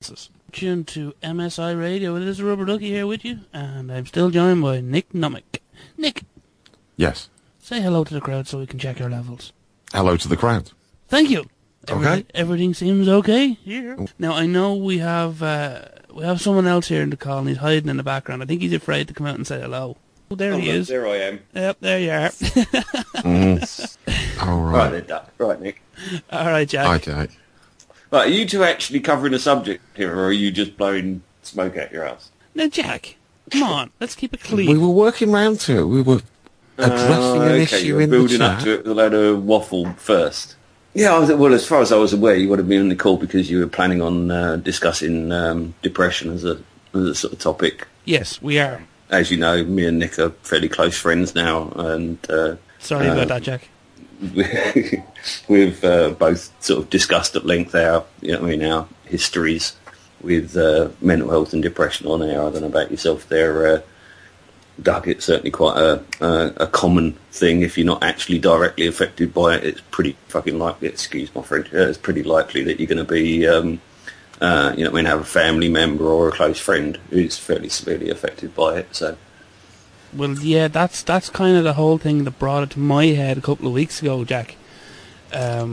consequences. Tune to msiradio. It is Rubber Ducky here with you, and I'm still joined by Nick Gnomic. Nick. Yes. Say hello to the crowd so we can check your levels. Hello to the crowd. Thank you. Okay. Everything seems okay here. Now, I know we have someone else here in the call, and he's hiding in the background. I think he's afraid to come out and say hello. Oh, there he is. There I am. Yep, there you are. All right. Right then, Duck. Right, Nick. All right, Jack. Okay. Right, are you two actually covering a subject here, or are you just blowing smoke out your ass? Now, Jack, come on. Let's keep it clean. We were working round to it. We were addressing an issue in the building up chat. to it with a load of waffle first. Yeah, well, as far as I was aware, you would have been on the call because you were planning on discussing depression as a sort of topic. Yes, we are. As you know, me and Nick are fairly close friends now, and sorry about that, Jack. We've both sort of discussed at length our histories with mental health and depression on air. I don't know about yourself there, Doug. It's certainly quite a common thing. If you're not actually directly affected by it, it's pretty fucking likely, excuse my French, it's pretty likely that you're going to be, have a family member or a close friend who's fairly severely affected by it. So. Well, yeah, that's kind of the whole thing that brought it to my head a couple of weeks ago, Jack. A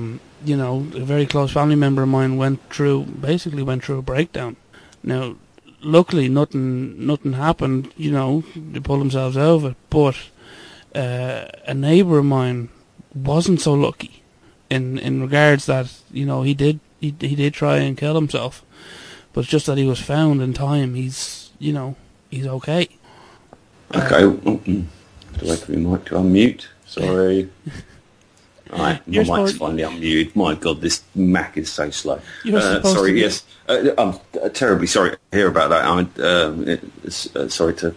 very close family member of mine went through a breakdown. Now, luckily, nothing happened. They pulled themselves out of it. But a neighbour of mine wasn't so lucky, in regards that he did try and kill himself, but it's just that he was found in time. He's okay. Okay. Do I wait for my mic to unmute? Sorry. Alright, my mic's finally unmuted. My God, this Mac is so slow. Sorry, yes. I'm terribly sorry to hear about that. I'm sorry to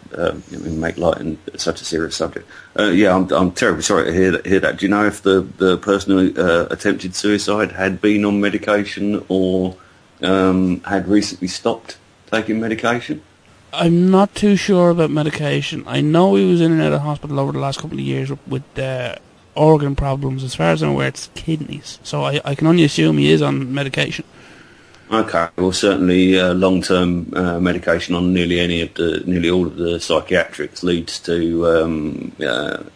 make light in such a serious subject. I'm terribly sorry to hear that. Do you know if the person who attempted suicide had been on medication or had recently stopped taking medication? I'm not too sure about medication. I know he was in and out of hospital over the last couple of years with organ problems. As far as I'm aware, it's kidneys. So I can only assume he is on medication. Okay. Well, certainly long-term medication on nearly all of the psychiatrics leads to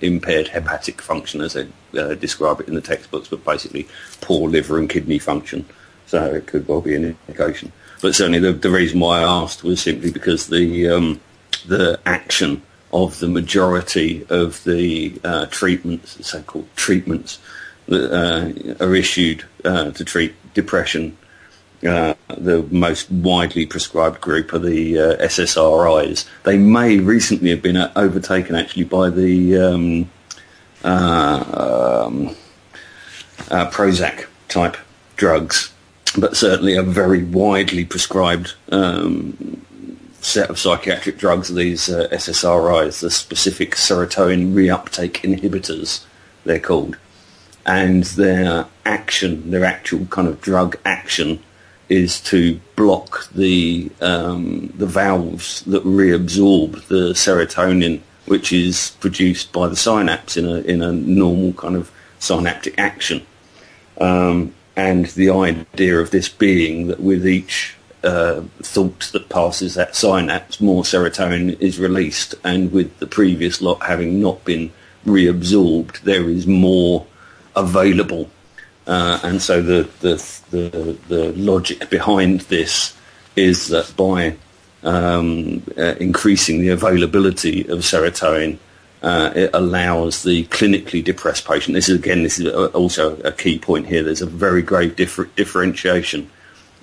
impaired hepatic function, as they describe it in the textbooks, but basically poor liver and kidney function. So it could well be an indication. But certainly the reason why I asked was simply because the action of the majority of the treatments, so-called treatments, that are issued to treat depression, the most widely prescribed group are the SSRIs. They may recently have been overtaken actually by the Prozac type drugs, but certainly a very widely prescribed set of psychiatric drugs are these SSRIs, the specific serotonin reuptake inhibitors, they're called. And their actual kind of drug action is to block the valves that reabsorb the serotonin, which is produced by the synapse in a normal kind of synaptic action. And the idea of this being that with each thought that passes that synapse, more serotonin is released, and with the previous lot having not been reabsorbed, there is more available. And so the logic behind this is that by increasing the availability of serotonin, it allows the clinically depressed patient. This is also a key point here. There's a very great differentiation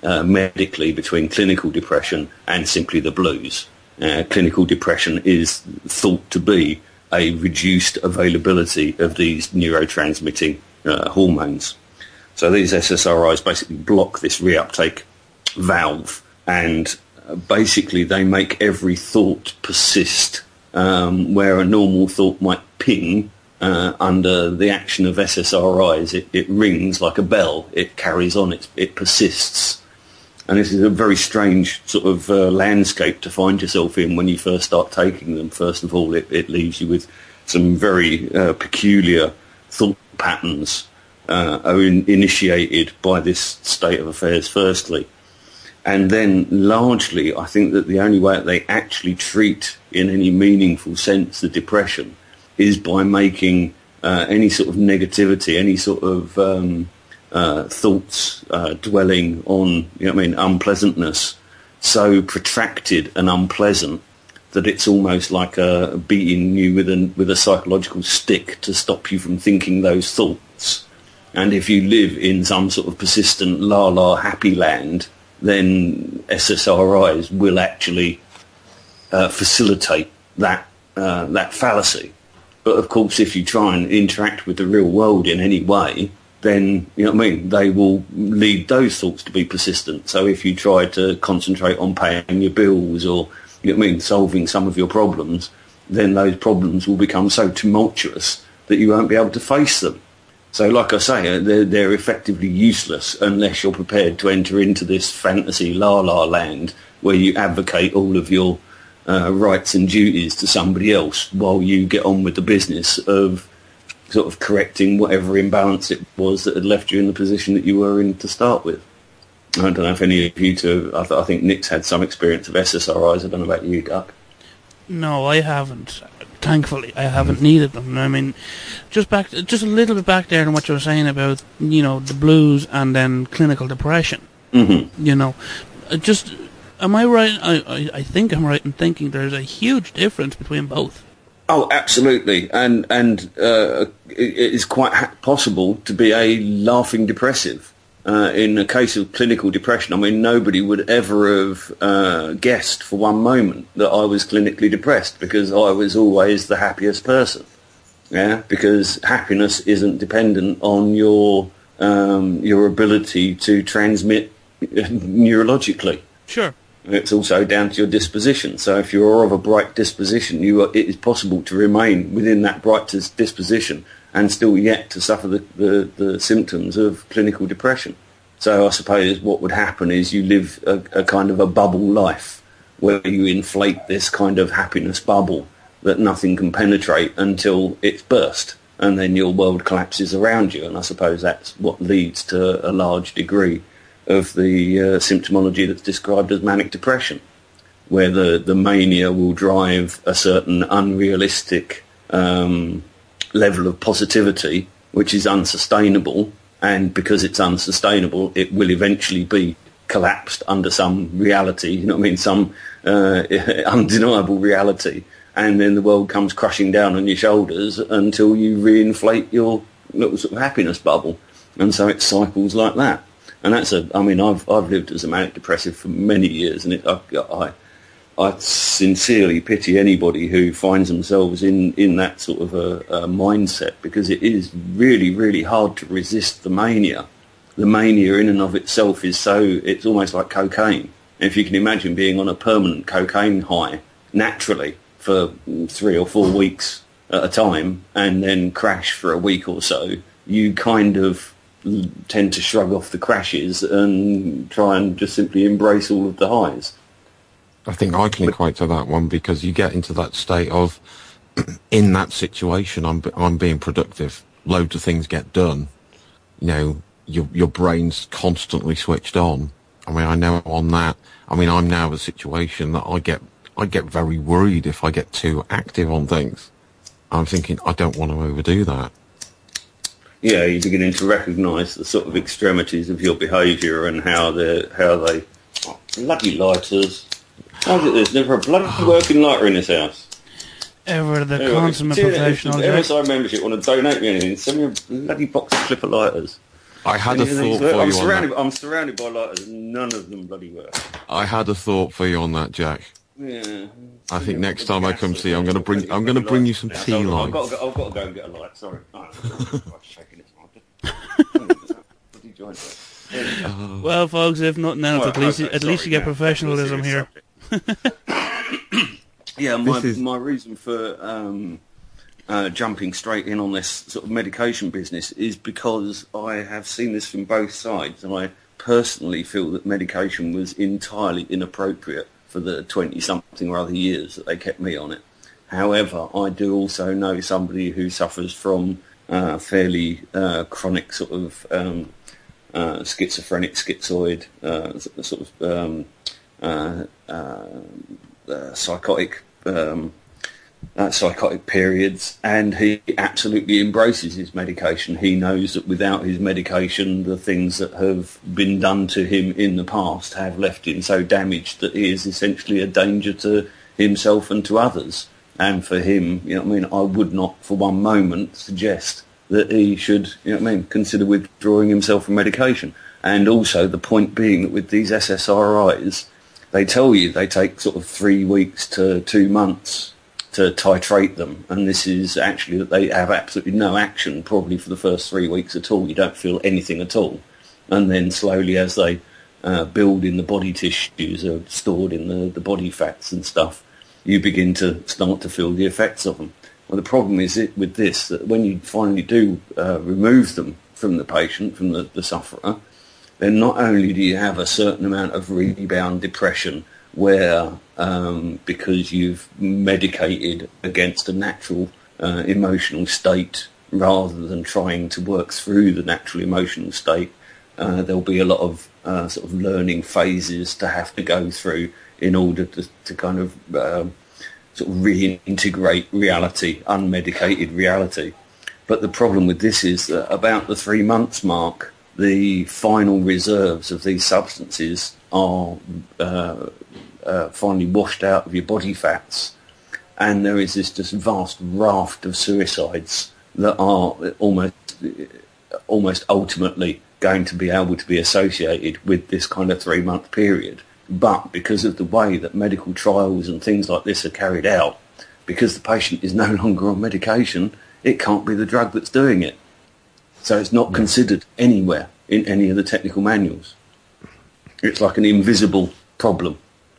medically between clinical depression and simply the blues. Clinical depression is thought to be a reduced availability of these neurotransmitting hormones. So these SSRIs basically block this reuptake valve, and basically they make every thought persist. Where a normal thought might ping, under the action of SSRIs, it rings like a bell. It carries on, it persists. And this is a very strange sort of landscape to find yourself in when you first start taking them. First of all, it leaves you with some very peculiar thought patterns are initiated by this state of affairs, firstly. And then largely, I think that the only way that they actually treat in any meaningful sense the depression is by making any sort of negativity, any sort of thoughts dwelling on, unpleasantness so protracted and unpleasant that it's almost like beating you with a psychological stick to stop you from thinking those thoughts. And if you live in some sort of persistent la-la happy land, then SSRIs will actually facilitate that fallacy. But of course, if you try and interact with the real world in any way, then, they will lead those thoughts to be persistent. So if you try to concentrate on paying your bills or, solving some of your problems, then those problems will become so tumultuous that you won't be able to face them. So like I say, they're effectively useless unless you're prepared to enter into this fantasy la-la land where you advocate all of your rights and duties to somebody else while you get on with the business of sort of correcting whatever imbalance it was that had left you in the position that you were in to start with. I don't know if any of you two, I think Nick's had some experience of SSRIs. I don't know about you, Duck. No, I haven't. Thankfully, I haven't needed them. I mean, just a little bit back there on what you were saying about, the blues and then clinical depression. Mm-hmm. Am I right? I think I'm right in thinking there's a huge difference between both. Oh, absolutely, and it is quite possible to be a laughing depressive. In a case of clinical depression, nobody would ever have guessed for one moment that I was clinically depressed because I was always the happiest person. Yeah, because happiness isn't dependent on your ability to transmit neurologically. Sure. It's also down to your disposition. So if you're of a bright disposition, it is possible to remain within that bright disposition and still yet to suffer the symptoms of clinical depression. So I suppose what would happen is you live a kind of a bubble life where you inflate this kind of happiness bubble that nothing can penetrate until it's burst, and then your world collapses around you. And I suppose that's what leads to a large degree of the symptomology that's described as manic depression, where the mania will drive a certain unrealistic level of positivity, which is unsustainable, and because it's unsustainable, it will eventually be collapsed under some reality, some undeniable reality, and then the world comes crushing down on your shoulders until you reinflate your little sort of happiness bubble, and so it cycles like that. And that's I've lived as a manic depressive for many years, and I sincerely pity anybody who finds themselves in that sort of a mindset, because it is really, really hard to resist the mania. The mania in and of itself it's almost like cocaine. If you can imagine being on a permanent cocaine high naturally for 3 or 4 weeks at a time and then crash for a week or so, you kind of tend to shrug off the crashes and try and just simply embrace all of the highs. I think I can equate to that one, because you get into that state of, in that situation, I'm being productive. Loads of things get done. Your brain's constantly switched on. I know on that. I'm now in a situation that I get very worried if I get too active on things. I'm thinking I don't want to overdo that. Yeah, you're beginning to recognise the sort of extremities of your behaviour and how they bloody lighters. How's it there's never a bloody working lighter in this house? Ever the consummate professional. If MSI membership want to donate me anything, send me a bloody box of Clipper lighters. I had a thought for you on that. I'm surrounded by lighters and none of them bloody work. I had a thought for you on that, Jack. Yeah. I think next time I come see you, I'm going to bring you some tea lights. I've got to go and get a light. Sorry. Well, folks, if nothing else, at least you get professionalism here. Yeah, my reason for jumping straight in on this sort of medication business is because I have seen this from both sides, and I personally feel that medication was entirely inappropriate for the 20-something or other years that they kept me on it. However, I do also know somebody who suffers from fairly chronic sort of schizophrenic, schizoid, psychotic psychotic periods, and he absolutely embraces his medication. He knows that without his medication, the things that have been done to him in the past have left him so damaged that he is essentially a danger to himself and to others. And for him, I would not for one moment suggest that he should, consider withdrawing himself from medication. And also the point being that with these SSRIs, they tell you they take sort of 3 weeks to 2 months to titrate them, and this is actually that they have absolutely no action probably for the first 3 weeks at all. You don't feel anything at all, and then slowly as they build in the body tissues or stored in the body fats and stuff, you begin to start to feel the effects of them. Well, the problem is with this, that when you finally do remove them from the patient, from the sufferer, then not only do you have a certain amount of rebound depression where because you've medicated against a natural emotional state rather than trying to work through the natural emotional state, there'll be a lot of sort of learning phases to have to go through in order to kind of sort of reintegrate reality, unmedicated reality. But the problem with this is that about the 3 months mark, the final reserves of these substances are finally washed out of your body fats, and there is this just vast raft of suicides that are almost ultimately going to be able to be associated with this kind of 3-month period. But because of the way that medical trials and things like this are carried out, because the patient is no longer on medication, it can't be the drug that's doing it. So it's not considered anywhere in any of the technical manuals. It's like an invisible problem.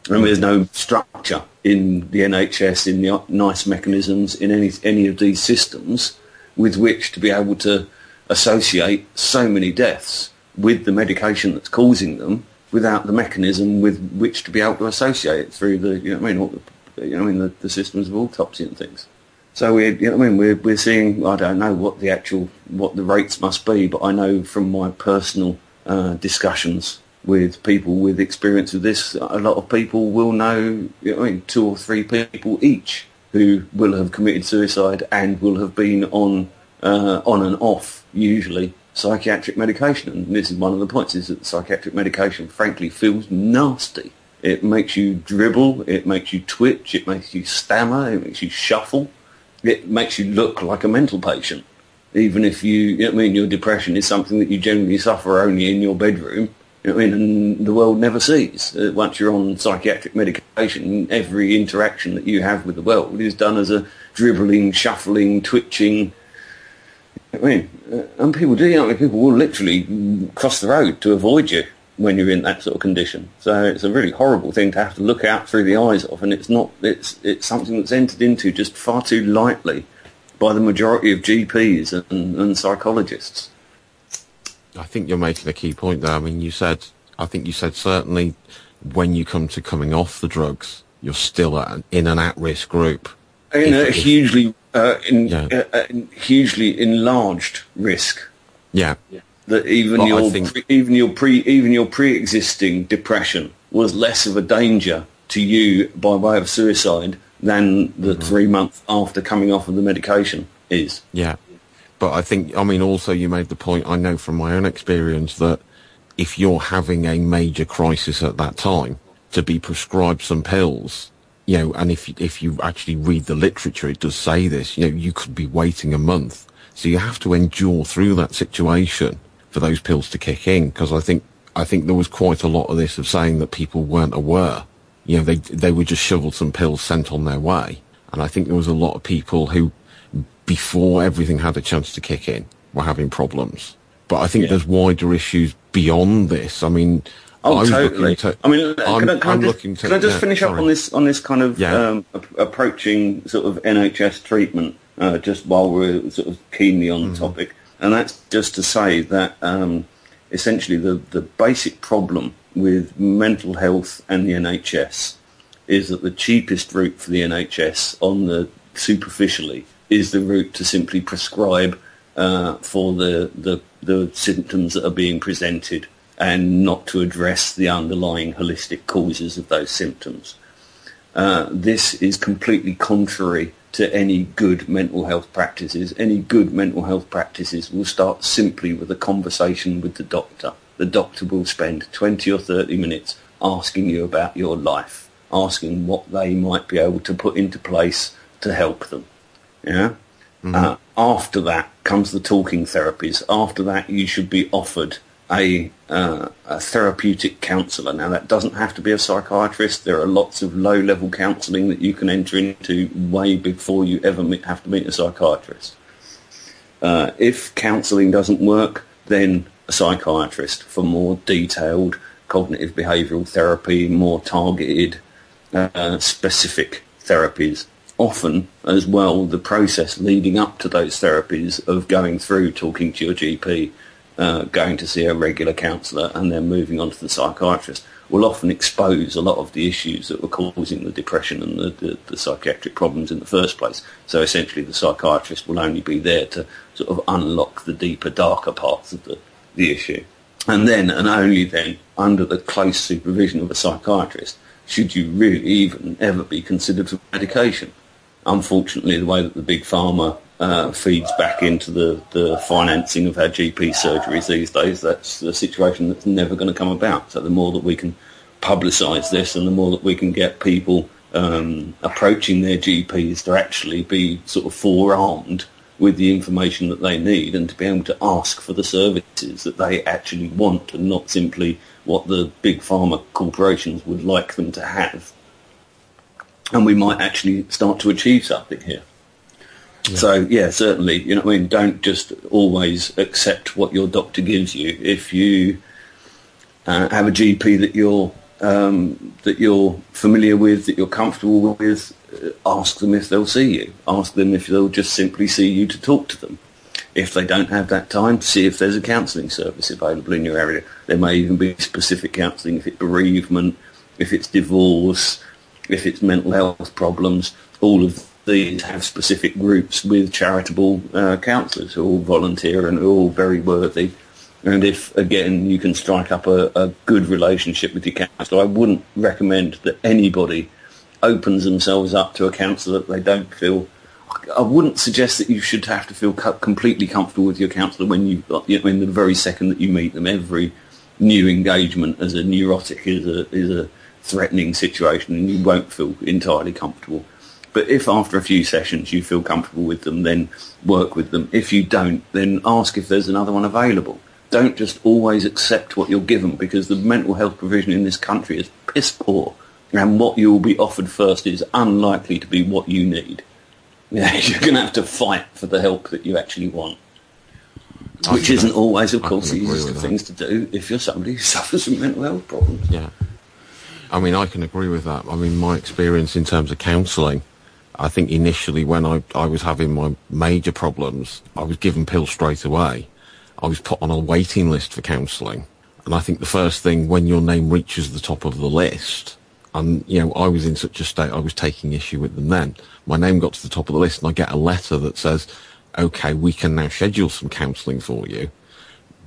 Remember, there's no structure in the NHS, in the NICE mechanisms, in any of these systems with which to be able to associate so many deaths with the medication that's causing them, without the mechanism with which to be able to associate it through the the systems of autopsy and things. So we're seeing, I don't know what the rates must be, but I know from my personal discussions with people with experience of this, a lot of people will know, 2 or 3 people each who will have committed suicide and will have been on and off, usually, psychiatric medication. And this is one of the points, is that psychiatric medication frankly feels nasty. It makes you dribble, it makes you twitch, it makes you stammer, it makes you shuffle. It makes you look like a mental patient, even if your depression is something that you generally suffer only in your bedroom, and the world never sees. Once you're on psychiatric medication, every interaction that you have with the world is done as a dribbling, shuffling, twitching. And people do, people will literally cross the road to avoid you when you're in that sort of condition. So it's a really horrible thing to have to look out through the eyes of, and it's something that's entered into just far too lightly by the majority of GPs and psychologists. I think you're making a key point there. I mean, I think you said certainly when you come to coming off the drugs, you're still in an at-risk group. In a hugely enlarged risk. Yeah. That even your pre-existing depression was less of a danger to you by way of suicide than the 3 months after coming off of the medication is. Yeah. But I think, also you made the point, I know from my own experience, that if you're having a major crisis at that time, to be prescribed some pills, and if you actually read the literature, it does say this, you could be waiting a month. So you have to endure through that situation for those pills to kick in, because I think there was quite a lot of this of saying that people weren't aware. They were just shoveled some pills sent on their way. And I think there was a lot of people who, before everything had a chance to kick in, were having problems. But I think there's wider issues beyond this. Totally. Can I just finish up on this kind of approaching sort of NHS treatment, just while we're sort of keenly on the topic, and that's just to say that essentially the basic problem with mental health and the NHS is that the cheapest route for the NHS superficially is the route to simply prescribe for the the symptoms that are being presented and not to address the underlying holistic causes of those symptoms. This is completely contrary to any good mental health practices. Any good mental health practices will start simply with a conversation with the doctor. The doctor will spend 20 or 30 minutes asking you about your life, asking what they might be able to put into place to help them. Yeah. Mm-hmm. After that comes the talking therapies. After that, you should be offered a therapeutic counsellor. Now, that doesn't have to be a psychiatrist. There are lots of low-level counselling that you can enter into way before you ever have to meet a psychiatrist. If counselling doesn't work, then a psychiatrist for more detailed cognitive behavioural therapy, more targeted, specific therapies. Often, as well, the process leading up to those therapies of going through talking to your GP, going to see a regular counsellor and then moving on to the psychiatrist will often expose a lot of the issues that were causing the depression and the psychiatric problems in the first place. So essentially the psychiatrist will only be there to sort of unlock the deeper, darker parts of the issue. And then, and only then, under the close supervision of a psychiatrist, should you really even ever be considered for medication. Unfortunately, the way that the big pharma feeds back into the financing of our GP surgeries these days, that's the situation that's never going to come about. So the more that we can publicise this and the more that we can get people approaching their GPs to actually be sort of forearmed with the information that they need and to be able to ask for the services that they actually want and not simply what the big pharma corporations would like them to have. And we might actually start to achieve something here. Yeah. So, yeah, certainly, you know what I mean, don't just always accept what your doctor gives you. If you have a GP that you're familiar with, that you're comfortable with, ask them if they'll see you. Ask them if they'll just simply see you to talk to them. If they don't have that time, see if there's a counselling service available in your area. There may even be specific counselling if it's bereavement, if it's divorce, if it's mental health problems. All of these have specific groups with charitable counsellors who all volunteer and are all very worthy. And if, again, you can strike up a good relationship with your counsellor, I wouldn't recommend that anybody opens themselves up to a counsellor that they don't feel. I wouldn't suggest that you should have to feel completely comfortable with your counsellor when in the very second that you meet them. Every new engagement as a neurotic is a threatening situation, and you won't feel entirely comfortable. But if after a few sessions you feel comfortable with them, then work with them. If you don't, then ask if there's another one available. Don't just always accept what you're given, because the mental health provision in this country is piss poor, and what you will be offered first is unlikely to be what you need. Yeah, you're going to have to fight for the help that you actually want, which isn't always, of course, the easiest of things to do if you're somebody who suffers from mental health problems. Yeah. I mean, I can agree with that. I mean, my experience in terms of counselling, I think initially when I was having my major problems, I was given pills straight away. I was put on a waiting list for counselling. And I think the first thing, when your name reaches the top of the list, and, you know, I was in such a state, I was taking issue with them then. My name got to the top of the list and I get a letter that says, OK, we can now schedule some counselling for you,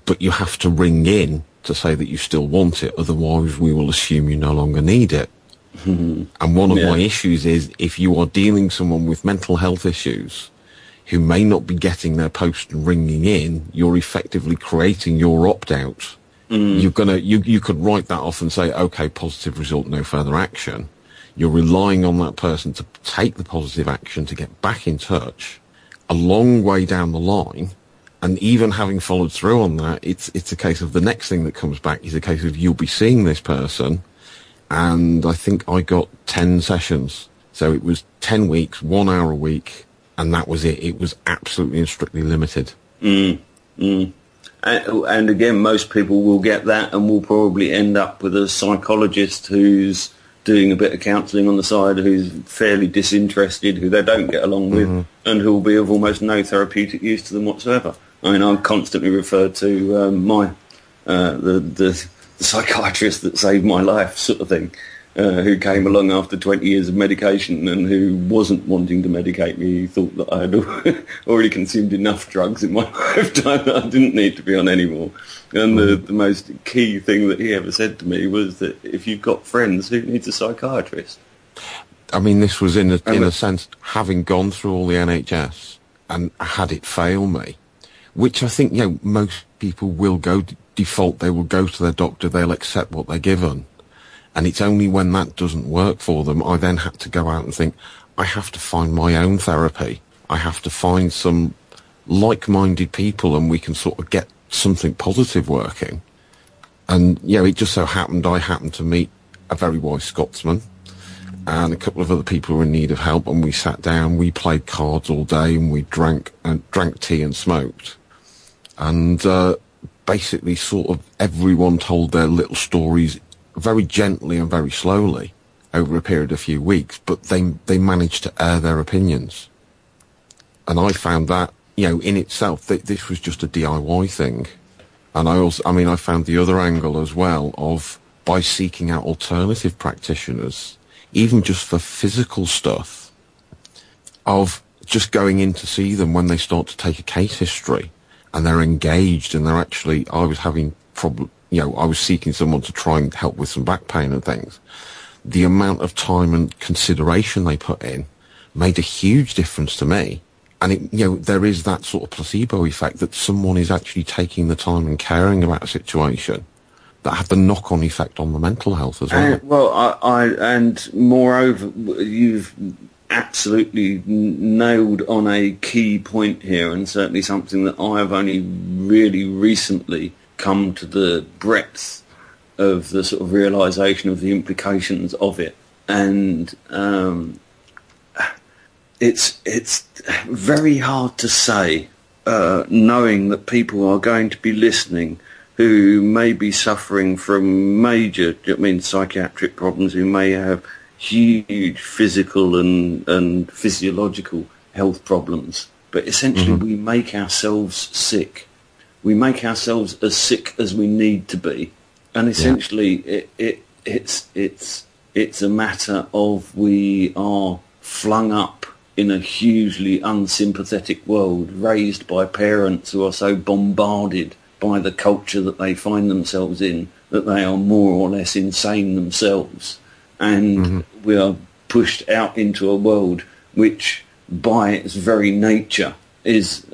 but you have to ring in to say that you still want it, otherwise we will assume you no longer need it. Mm-hmm. And one of my issues is, if you are dealing someone with mental health issues who may not be getting their post and ringing in, you're effectively creating your opt-out. You're gonna, you could write that off and say, OK, positive result, no further action. You're relying on that person to take the positive action to get back in touch a long way down the line. And even having followed through on that, it's a case of the next thing that comes back is a case of you'll be seeing this person. And I think I got 10 sessions. So it was 10 weeks, 1 hour a week, and that was it. It was absolutely and strictly limited. And again, most people will get that and will probably end up with a psychologist who's doing a bit of counselling on the side, who's fairly disinterested, who they don't get along with, and who will be of almost no therapeutic use to them whatsoever. I mean, I'm constantly referred to the psychiatrist that saved my life, sort of thing. who came along after 20 years of medication and who wasn't wanting to medicate me. He thought that I had already consumed enough drugs in my lifetime that I didn't need to be on any more. And the most key thing that he ever said to me was that if you've got friends, who needs a psychiatrist? I mean, this was in a sense, having gone through all the NHS and had it fail me, which I think, most people will default, they will go to their doctor, they'll accept what they're given. And it's only when that doesn't work for them, I then had to go out and think, I have to find my own therapy. I have to find some like-minded people and we can sort of get something positive working. And, it just so happened I happened to meet a very wise Scotsman and a couple of other people who were in need of help, and we sat down, we played cards all day, and we drank tea and smoked. And basically sort of everyone told their little stories very gently and very slowly over a period of a few weeks, but they managed to air their opinions. And I found that, in itself, that this was just a DIY thing. And I found the other angle as well of, by seeking out alternative practitioners, even just for physical stuff, of just going in to see them when they start to take a case history and they're engaged and they're actually, I was seeking someone to try and help with some back pain and things. The amount of time and consideration they put in made a huge difference to me. And there is that sort of placebo effect that someone is actually taking the time and caring about a situation that have the knock-on effect on the mental health as well. And moreover, you've absolutely nailed on a key point here, and certainly something that I have only really recently come to the breadth of the sort of realisation of the implications of it. And it's very hard to say, knowing that people are going to be listening who may be suffering from major, psychiatric problems, who may have huge physical and physiological health problems. But essentially we make ourselves sick. We make ourselves as sick as we need to be. And essentially it's a matter of we are flung up in a hugely unsympathetic world, raised by parents who are so bombarded by the culture that they find themselves in, that they are more or less insane themselves. And we are pushed out into a world which, by its very nature, is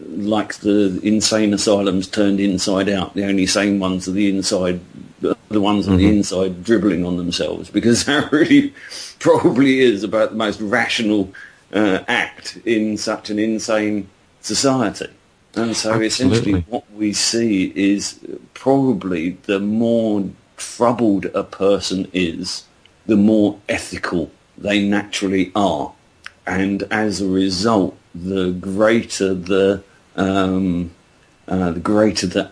like the insane asylums turned inside out. The only sane ones are the inside, the ones on the inside dribbling on themselves, because that really probably is about the most rational act in such an insane society. And so essentially what we see is probably the more troubled a person is, the more ethical they naturally are. And as a result, the greater the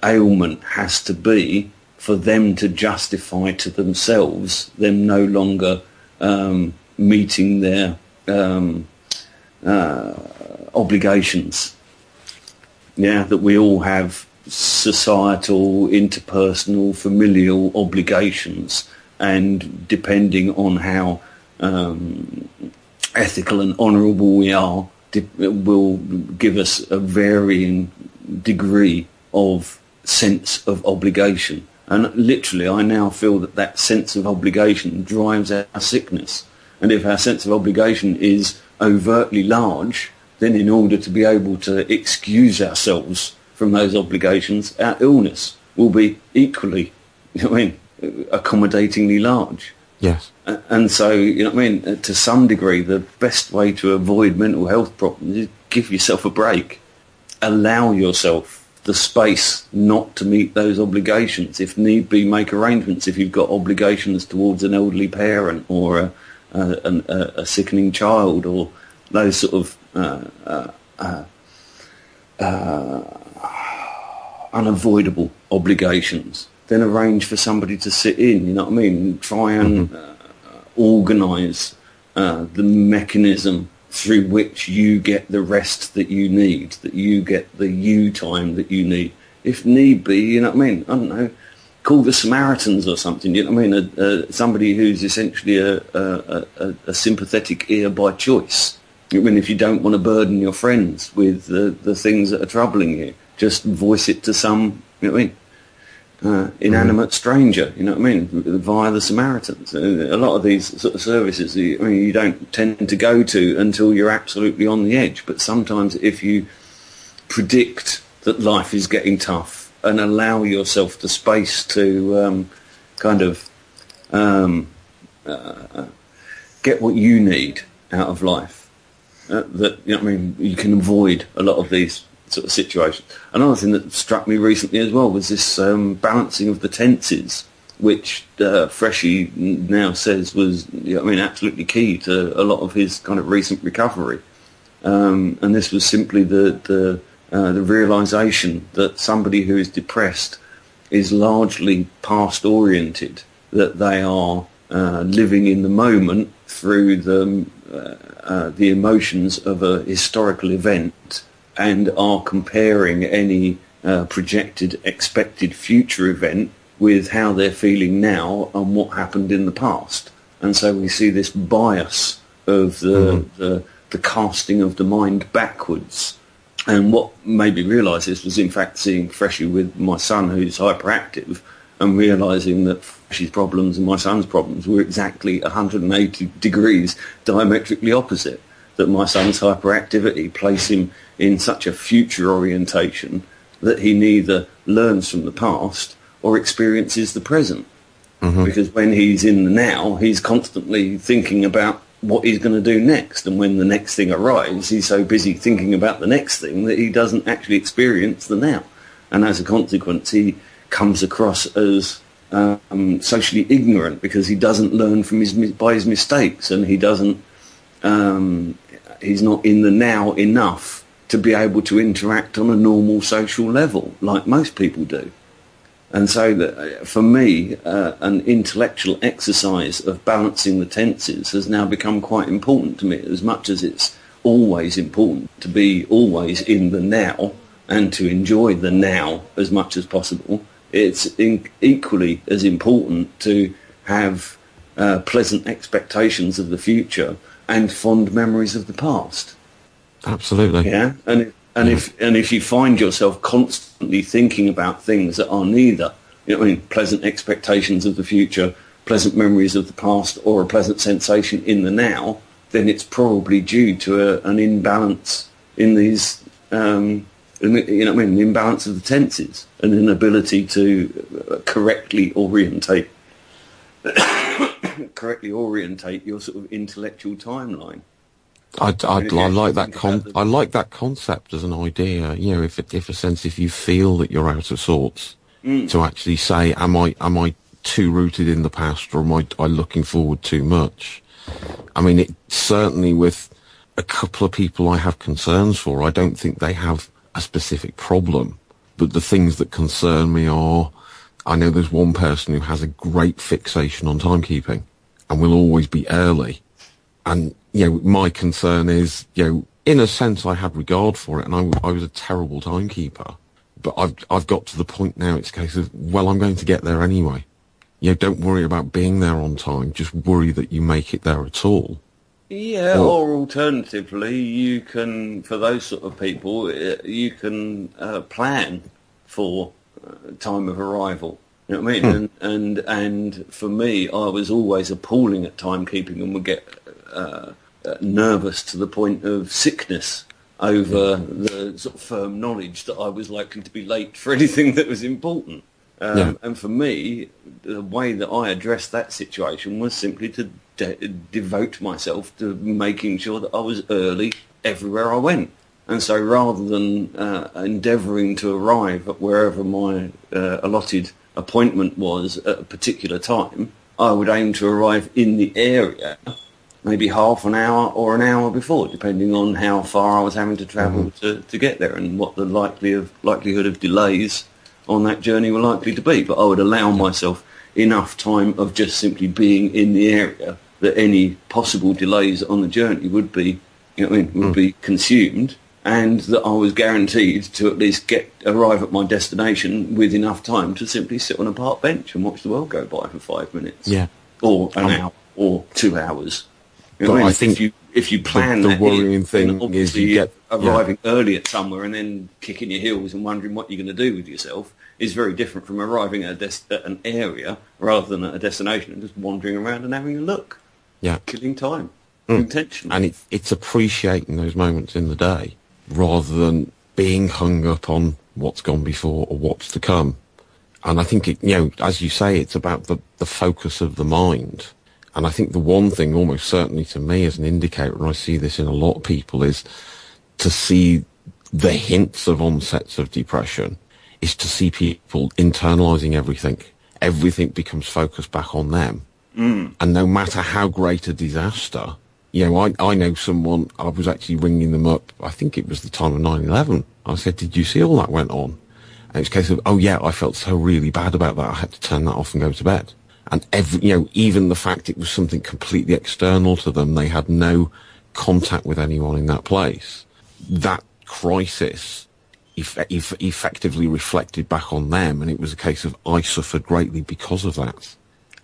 ailment has to be for them to justify to themselves them no longer meeting their obligations. That we all have societal, interpersonal, familial obligations, and depending on how ethical and honourable we are, will give us a varying degree of sense of obligation. And literally, I now feel that sense of obligation drives our sickness. And if our sense of obligation is overtly large, then in order to be able to excuse ourselves from those obligations, our illness will be equally, accommodatingly large. Yes. And so, to some degree, the best way to avoid mental health problems is give yourself a break. Allow yourself the space not to meet those obligations. If need be, make arrangements if you've got obligations towards an elderly parent or a sickening child, or those sort of unavoidable obligations. Then arrange for somebody to sit in, Try and organise the mechanism through which you get the rest that you need, that you get the you time that you need. If need be, I don't know, call the Samaritans or something. You know what I mean? Somebody who's essentially a sympathetic ear by choice. I mean, if you don't want to burden your friends with the things that are troubling you, just voice it to some, you know what I mean, inanimate stranger, you know what I mean, via the Samaritans. A lot of these sort of services, I mean, you don't tend to go to until you're absolutely on the edge. But sometimes if you predict that life is getting tough and allow yourself the space to get what you need out of life, that, you know what I mean, you can avoid a lot of these sort of situations. Another thing that struck me recently as well was this balancing of the tenses, which Freshie now says was, you know what I mean, absolutely key to a lot of his kind of recent recovery. And this was simply the realisation that somebody who is depressed is largely past-oriented, that they are living in the moment through the emotions of a historical event, and are comparing any projected expected future event with how they're feeling now and what happened in the past. And so we see this bias of the casting of the mind backwards. And what made me realise this was in fact seeing Freshie with my son, who's hyperactive, and realising that Freshie's problems and my son's problems were exactly 180 degrees diametrically opposite. That my son's hyperactivity placed him in such a future orientation that he neither learns from the past or experiences the present. Because when he's in the now, he's constantly thinking about what he's going to do next. And when the next thing arrives, he's so busy thinking about the next thing that he doesn't actually experience the now. And as a consequence, he comes across as socially ignorant, because he doesn't learn from by his mistakes, and he doesn't... he's not in the now enough to be able to interact on a normal social level like most people do. And so that, for me, an intellectual exercise of balancing the tenses has now become quite important to me, as much as it's always important to be always in the now and to enjoy the now as much as possible. It's equally as important to have pleasant expectations of the future and fond memories of the past. Absolutely. Yeah, if you find yourself constantly thinking about things that are neither, you know what I mean, pleasant expectations of the future, pleasant memories of the past, or a pleasant sensation in the now, then it's probably due to an imbalance in these, you know what I mean, an imbalance of the tenses, and an inability to correctly orientate your sort of intellectual timeline. I like that I like that concept as an idea. You know, if you feel that you're out of sorts, to actually say, am I too rooted in the past, or am I looking forward too much? I mean, it certainly, with a couple of people I have concerns for, I don't think they have a specific problem, but the things that concern me are, I know there's one person who has a great fixation on timekeeping and will always be early. And, you know, my concern is, you know, in a sense I had regard for it, and I was a terrible timekeeper. But I've got to the point now, it's a case of, well, I'm going to get there anyway. You know, don't worry about being there on time, just worry that you make it there at all. Yeah, or alternatively, you can, for those sort of people, you can plan for time of arrival. You know what I mean? And for me, I was always appalling at timekeeping, and would get nervous to the point of sickness over the sort of firm knowledge that I was likely to be late for anything that was important. And for me, the way that I addressed that situation was simply to devote myself to making sure that I was early everywhere I went. And so rather than endeavouring to arrive at wherever my allotted appointment was at a particular time, I would aim to arrive in the area maybe half an hour or an hour before, depending on how far I was having to travel to get there, and what the likelihood of delays on that journey were likely to be. But I would allow myself enough time of just simply being in the area that any possible delays on the journey would be, you know what I mean, would be consumed. and that I was guaranteed to at least arrive at my destination with enough time to simply sit on a park bench and watch the world go by for 5 minutes. Yeah. Or an hour, or 2 hours. You know But what I mean? I think if you plan the that worrying in, thing then is you obviously get arriving early at somewhere and then kicking your heels and wondering what you're going to do with yourself is very different from arriving at an area rather than at a destination and just wandering around and having a look. Yeah. Killing time. Intentionally. And it's appreciating those moments in the day rather than being hung up on what's gone before or what's to come. And I think, as you say, it's about the focus of the mind. And I think the one thing, almost certainly to me as an indicator, and I see this in a lot of people, is to see the hints of onsets of depression, is to see people internalising everything. Everything becomes focused back on them. And no matter how great a disaster, I know someone, I was actually ringing them up, I think it was the time of 9/11. I said, did you see all that went on? And it's a case of, oh yeah, I felt so really bad about that, I had to turn that off and go to bed. And even the fact it was something completely external to them, they had no contact with anyone in that place. That crisis effectively reflected back on them, and it was a case of, I suffered greatly because of that.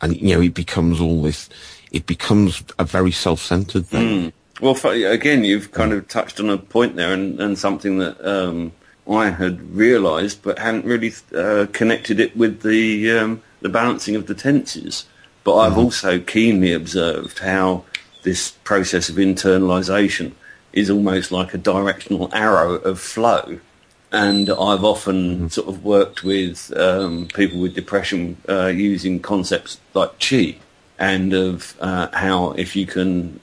And, it becomes all this, it becomes a very self-centered thing. Well, again, you've kind of touched on a point there and something that I had realised but hadn't really connected it with the balancing of the tenses. But I've also keenly observed how this process of internalisation is almost like a directional arrow of flow. And I've often sort of worked with people with depression using concepts like chi, and of how if you can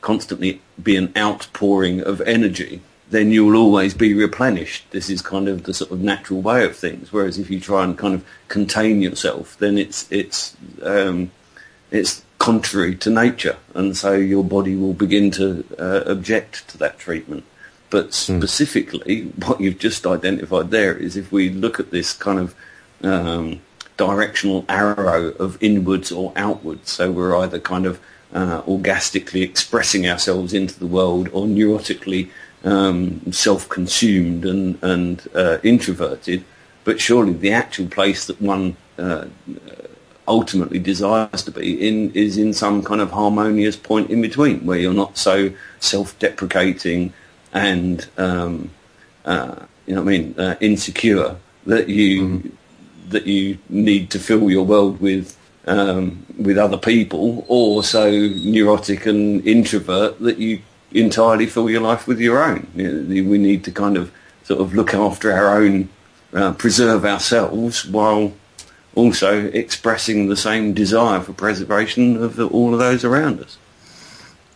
constantly be an outpouring of energy, then you will always be replenished. This is kind of the sort of natural way of things. Whereas if you try and kind of contain yourself, then it's contrary to nature, and so your body will begin to object to that treatment. But specifically, what you've just identified there is if we look at this kind of directional arrow of inwards or outwards, so we're either kind of orgastically expressing ourselves into the world or neurotically self-consumed and introverted, but surely the actual place that one ultimately desires to be in is in some kind of harmonious point in between, where you're not so self-deprecating and insecure that you need to fill your world with other people, or so neurotic and introvert that you entirely fill your life with your own. We need to kind of sort of look after our own, preserve ourselves, while also expressing the same desire for preservation of all of those around us.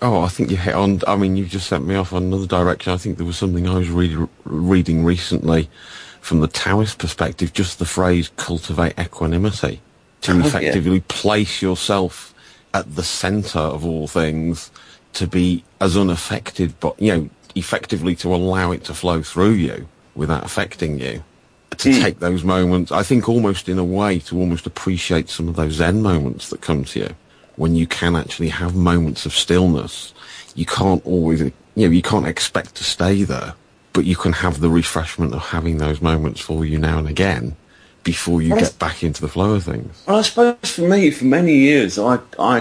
Oh, I think you hit on, I mean, you just sent me off on another direction. I think there was something I was reading recently from the Taoist perspective, just the phrase cultivate equanimity, to effectively place yourself at the centre of all things, to be as unaffected, but, effectively to allow it to flow through you without affecting you. To take those moments, I think almost in a way, to almost appreciate some of those Zen moments that come to you, when you can actually have moments of stillness. You can't always, you can't expect to stay there, but you can have the refreshment of having those moments for you now and again before you get back into the flow of things. Well, I suppose for me, for many years, I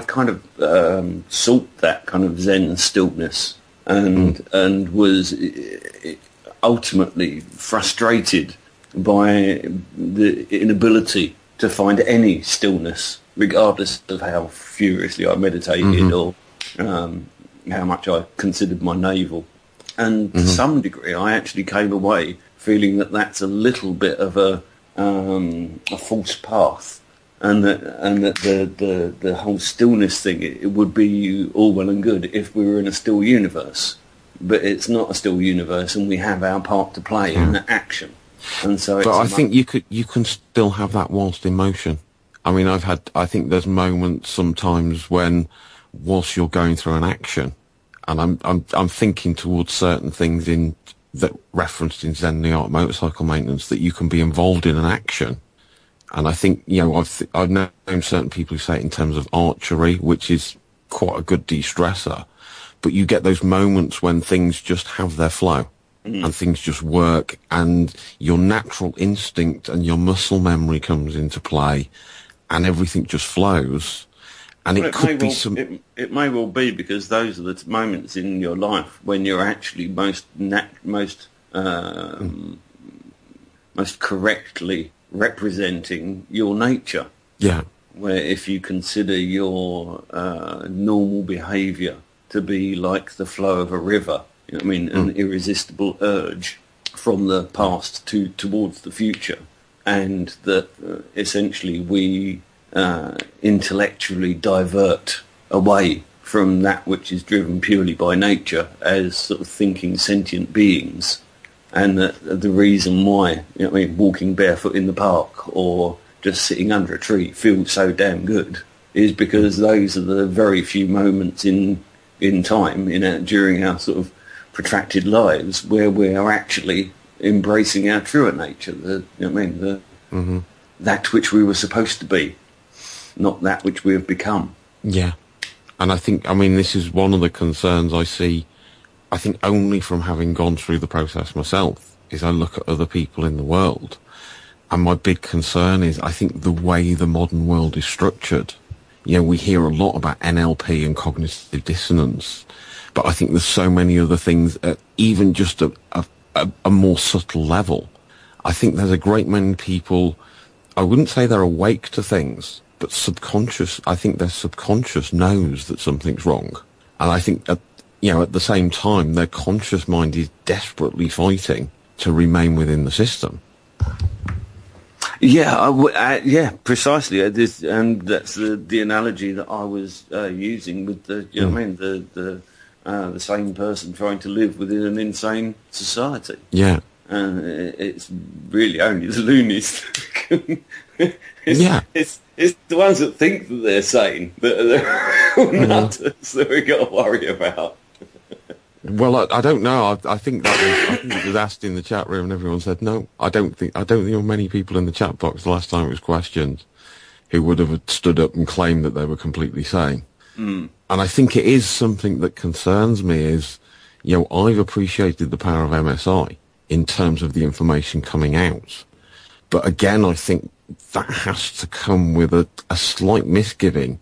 kind of sought that kind of Zen stillness and was ultimately frustrated by the inability to find any stillness, regardless of how furiously I meditated or how much I considered my navel. And to some degree, I actually came away feeling that that's a little bit of a false path, and that the whole stillness thing, it would be all well and good if we were in a still universe, but it's not a still universe, and we have our part to play in the action. And so, but I think you can still have that whilst in motion. I mean, I think there's moments sometimes when, whilst you're going through an action, and I'm thinking towards certain things that referenced in Zen, the art of motorcycle maintenance, that you can be involved in an action. And I think, I've known certain people who say it in terms of archery, which is quite a good de-stressor, but you get those moments when things just have their flow. and things just work, and your natural instinct and your muscle memory comes into play, and everything just flows. And it could be It may well be because those are the moments in your life when you're actually most correctly representing your nature. Yeah. Where if you consider your normal behaviour to be like the flow of a river, you know what I mean, an irresistible urge from the past towards the future, and that essentially we intellectually divert away from that which is driven purely by nature as sort of thinking sentient beings, and that the reason why, you know what I mean, walking barefoot in the park or just sitting under a tree feels so damn good is because those are the very few moments in time during our sort of protracted lives where we are actually embracing our truer nature, that which we were supposed to be, not that which we have become. Yeah. And I think, this is one of the concerns I see, I think only from having gone through the process myself, is I look at other people in the world, and my big concern is, I think the way the modern world is structured, we hear a lot about NLP and cognitive dissonance, but I think there's so many other things at even just a more subtle level. I think there's a great many people, I wouldn't say they're awake to things, but I think their subconscious knows that something's wrong. And I think at the same time, their conscious mind is desperately fighting to remain within the system. Yeah, precisely. And that's the analogy that I was using with the same person trying to live within an insane society. Yeah. And it's really only the loonies. It's the ones that think that they're sane that are the nutters that we've got to worry about. Well, I don't know. I think it was asked in the chat room, and everyone said no. I don't think there were many people in the chat box the last time it was questioned who would have stood up and claimed that they were completely sane. And I think it is something that concerns me. Is I've appreciated the power of MSI in terms of the information coming out, but again, I think that has to come with a slight misgiving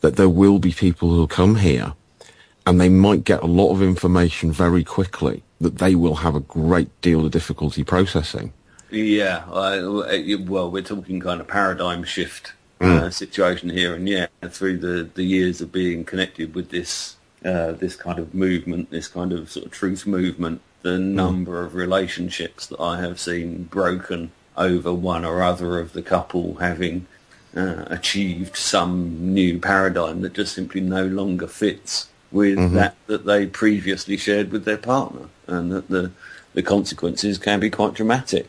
that there will be people who'll come here and they might get a lot of information very quickly that they will have a great deal of difficulty processing. Yeah, well, we're talking kind of paradigm shift situation here, and through the years of being connected with this kind of movement, this kind of sort of truth movement, the number of relationships that I have seen broken over one or other of the couple having achieved some new paradigm that just simply no longer fits with that they previously shared with their partner, and that the consequences can be quite dramatic.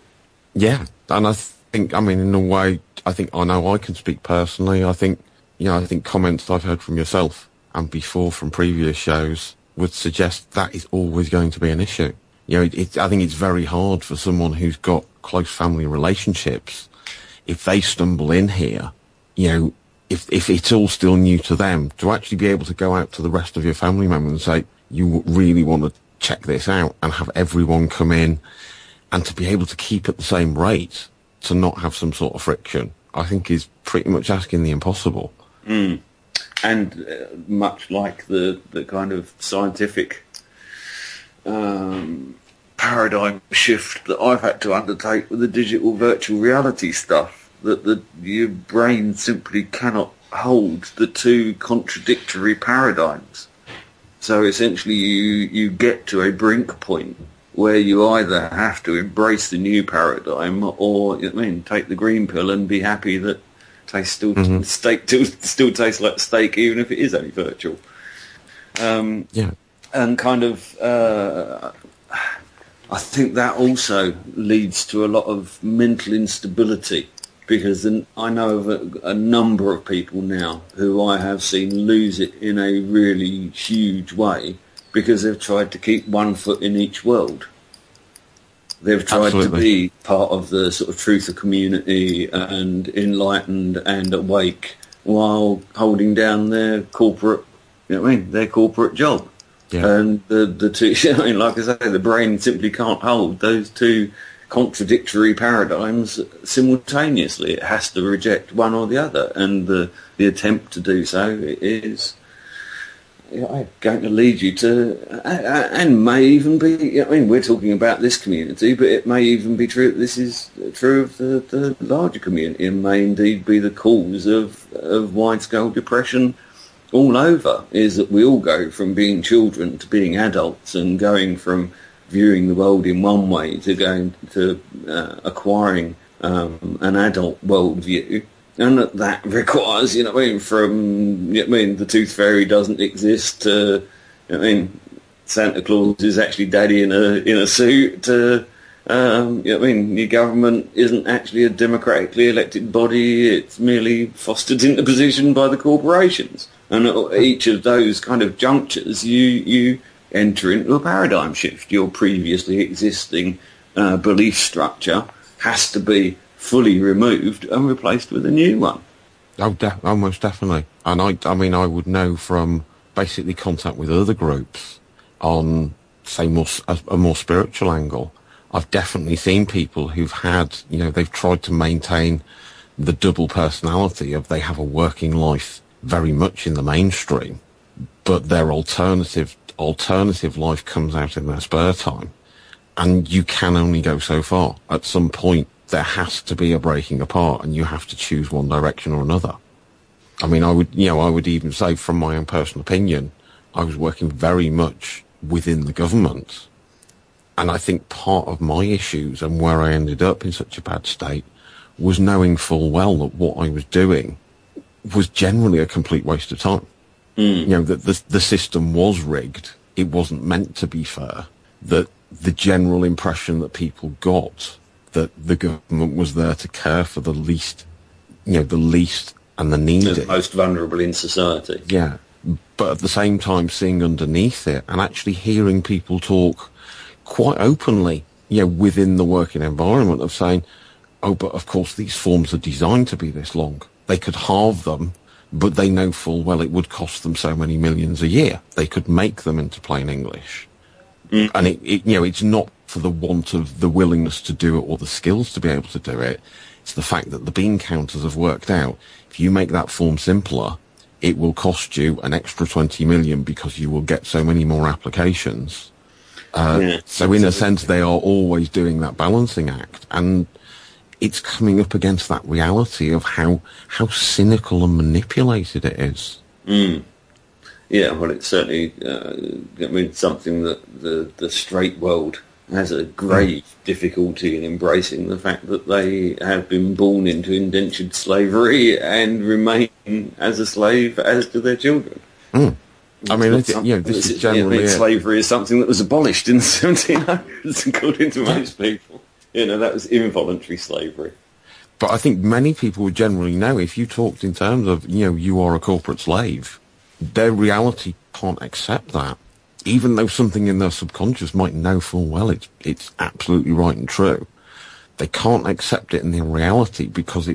Yeah, and I think, in a way, I know I can speak personally. I think comments I've heard from yourself and before from previous shows would suggest that is always going to be an issue. I think it's very hard for someone who's got close family relationships, if they stumble in here, if it's all still new to them, to actually be able to go out to the rest of your family members and say, you really want to check this out, and have everyone come in, and to be able to keep at the same rate, to not have some sort of friction, I think is pretty much asking the impossible. And much like the kind of scientific paradigm shift that I've had to undertake with the digital virtual reality stuff, that your brain simply cannot hold the two contradictory paradigms. So essentially you get to a brink point where you either have to embrace the new paradigm or, take the green pill and be happy that steak still tastes like steak, even if it is only virtual. And kind of I think that also leads to a lot of mental instability, because I know of a number of people now who I have seen lose it in a really huge way because they've tried to keep one foot in each world. They've tried to be part of the sort of truther community and enlightened and awake while holding down their corporate, their corporate job. Yeah. And the two, I mean, like I say, the brain simply can't hold those two contradictory paradigms simultaneously. It has to reject one or the other, and the attempt to do so is going to lead you to, and may even be, I mean, we're talking about this community, but it may even be true, this is true of the larger community, and may indeed be the cause of wide-scale depression all over, is that we all go from being children to being adults, and going from viewing the world in one way to going to acquiring an adult worldview. And that requires, from, the tooth fairy doesn't exist to, Santa Claus is actually daddy in a suit to, your government isn't actually a democratically elected body, it's merely fostered into position by the corporations. And at each of those kind of junctures, you enter into a paradigm shift. Your previously existing belief structure has to be fully removed and replaced with a new one. Almost definitely. And I would know from basically contact with other groups on, say, a more spiritual angle. I've definitely seen people who've had, they've tried to maintain the double personality of they have a working life very much in the mainstream, but their alternative life comes out in their spare time. And you can only go so far. At some point, there has to be a breaking apart, and you have to choose one direction or another. I mean, I would even say, from my own personal opinion, I was working very much within the government. And I think part of my issues and where I ended up in such a bad state was knowing full well that what I was doing was generally a complete waste of time. That the system was rigged. It wasn't meant to be fair. That the general impression that people got that the government was there to care for the least and the needy. The most vulnerable in society. Yeah. But at the same time, seeing underneath it and actually hearing people talk quite openly, within the working environment, of saying, oh, but of course these forms are designed to be this long. They could halve them, but they know full well it would cost them so many millions a year. They could make them into plain English. And it's not for the want of the willingness to do it or the skills to be able to do it. It's the fact that the bean counters have worked out. If you make that form simpler, it will cost you an extra 20 million because you will get so many more applications. So in a sense, they are always doing that balancing act. And it's coming up against that reality of how cynical and manipulated it is. Yeah, well, it's certainly, something that the straight world has a grave difficulty in embracing, the fact that they have been born into indentured slavery and remain as a slave as do their children. I mean, this is generally slavery is something that was abolished in the 1700s, according to most people. That was involuntary slavery. But I think many people would generally know, if you talked in terms of, you are a corporate slave, their reality can't accept that. Even though something in their subconscious might know full well it's absolutely right and true, they can't accept it in their reality because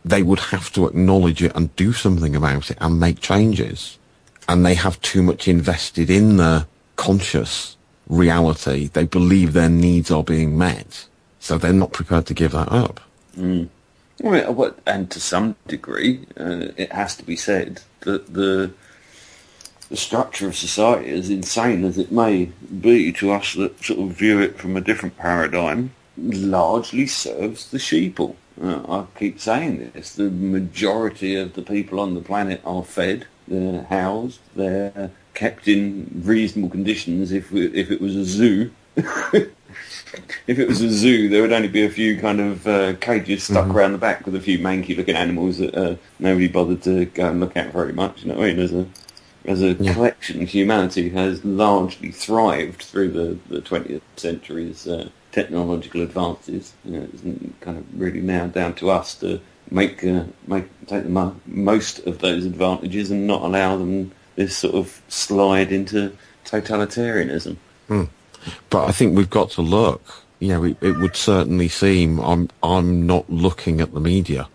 they would have to acknowledge it and do something about it and make changes. And they have too much invested in their conscious reality. They believe their needs are being met, so they're not prepared to give that up. Well, and to some degree, it has to be said that the structure of society, as insane as it may be to us that sort of view it from a different paradigm, largely serves the sheeple. I keep saying this. The majority of the people on the planet are fed, they're housed, they're kept in reasonable conditions. If it was a zoo, if it was a zoo, there would only be a few kind of cages stuck around the back with a few manky-looking animals that nobody bothered to go and look at very much. You know what I mean? As a collection, humanity has largely thrived through the 20th century's technological advances. It's kind of really now down to us to take the most of those advantages and not allow them this sort of slide into totalitarianism. But I think we've got to look. It would certainly seem, I'm not looking at the media.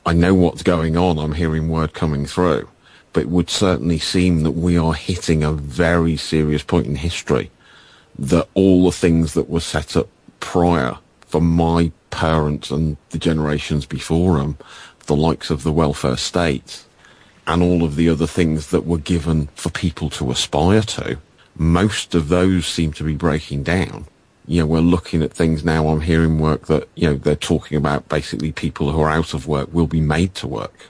I know what's going on. I'm hearing word coming through. but it would certainly seem that we are hitting a very serious point in history, that all the things that were set up prior for my parents and the generations before them, the likes of the welfare state, and all of the other things that were given for people to aspire to, most of those seem to be breaking down. You know, we're looking at things now, I'm hearing work that, you know, they're talking about basically people who are out of work will be made to work.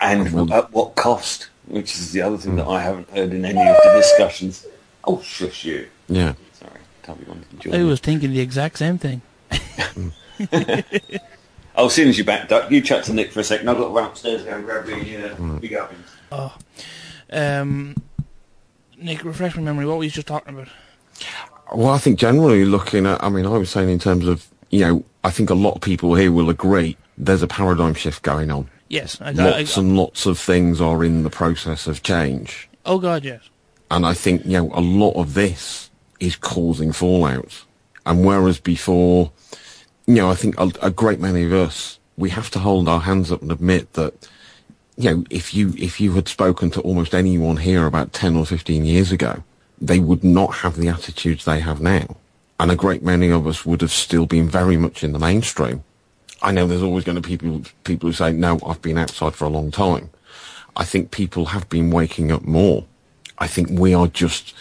And at what cost? Which is the other thing that I haven't heard in any of the discussions. Oh, shush you. Yeah. Sorry, Toby wanted to join I me. was thinking the exact same thing. Oh, as soon as you're back, Duck, you chat to Nick for a second. I've got to run upstairs and go and grab the big ovens. Oh. Nick, refresh my memory. What were you just talking about? Well, I think generally looking at, I mean, I was saying in terms of, you know, I think a lot of people here will agree there's a paradigm shift going on. Yes. Lots and lots of things are in the process of change. Oh, God, yes. And I think, you know, a lot of this is causing fallout. And whereas before, you know, I think a great many of us, we have to hold our hands up and admit that, you know, if you had spoken to almost anyone here about 10 or 15 years ago, they would not have the attitudes they have now. And a great many of us would have still been very much in the mainstream. I know there's always going to be people who say, no, I've been outside for a long time. I think people have been waking up more. I think we are just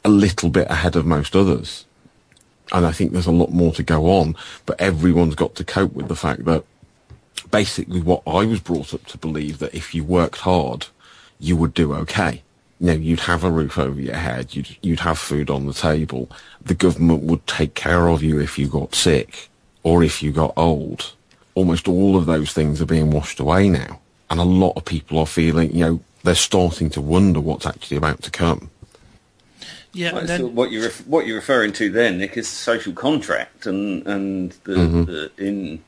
a little bit ahead of most others. And I think there's a lot more to go on, but everyone's got to cope with the fact that basically what I was brought up to believe, that if you worked hard, you would do okay. You know, you'd have a roof over your head, you'd have food on the table, the government would take care of you if you got sick or if you got old. Almost all of those things are being washed away now. And a lot of people are feeling, you know, they're starting to wonder what's actually about to come. Yeah, Well, and then, so what you're referring to there, Nick, is the social contract, and the in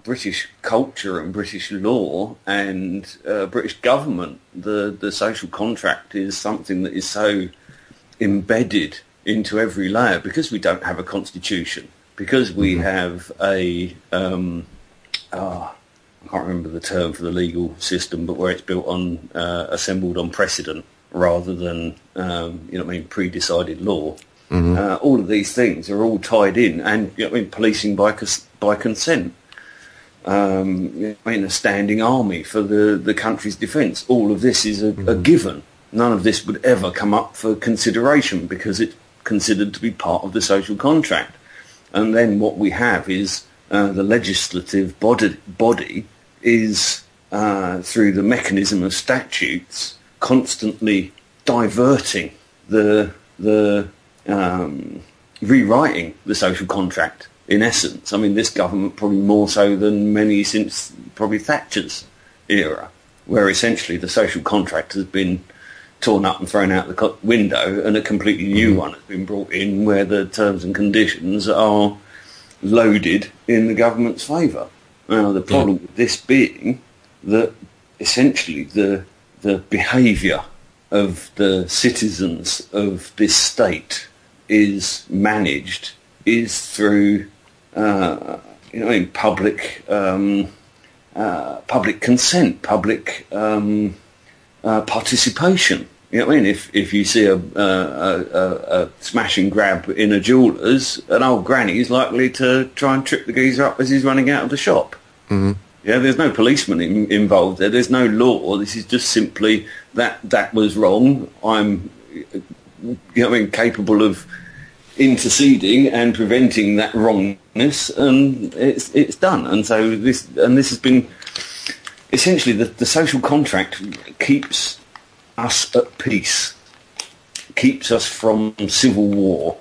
British culture and British law and British government, the social contract is something that is so embedded into every layer because we don't have a constitution, because we have a I can't remember the term for the legal system, but where it's built on assembled on precedent rather than pre-decided law. All of these things are all tied in, and policing by consent. A standing army for the country's defence. All of this is a given. None of this would ever come up for consideration because it's considered to be part of the social contract. And then what we have is the legislative body is, through the mechanism of statutes, constantly diverting rewriting the social contract. In essence, I mean, this government probably more so than many since probably Thatcher's era, where essentially the social contract has been torn up and thrown out the window, and a completely new one has been brought in where the terms and conditions are loaded in the government's favour. Now, the problem with this being that essentially the behaviour of the citizens of this state is managed through public consent, public participation. You know what I mean? If you see a smash and grab in a jeweller's, an old granny is likely to try and trip the geezer up as he's running out of the shop. Yeah, there's no policeman involved there. There's no law. This is just simply that was wrong. I'm, capable of interceding and preventing that wrongness, and it's done. And so this has been essentially the social contract keeps us at peace, keeps us from civil war.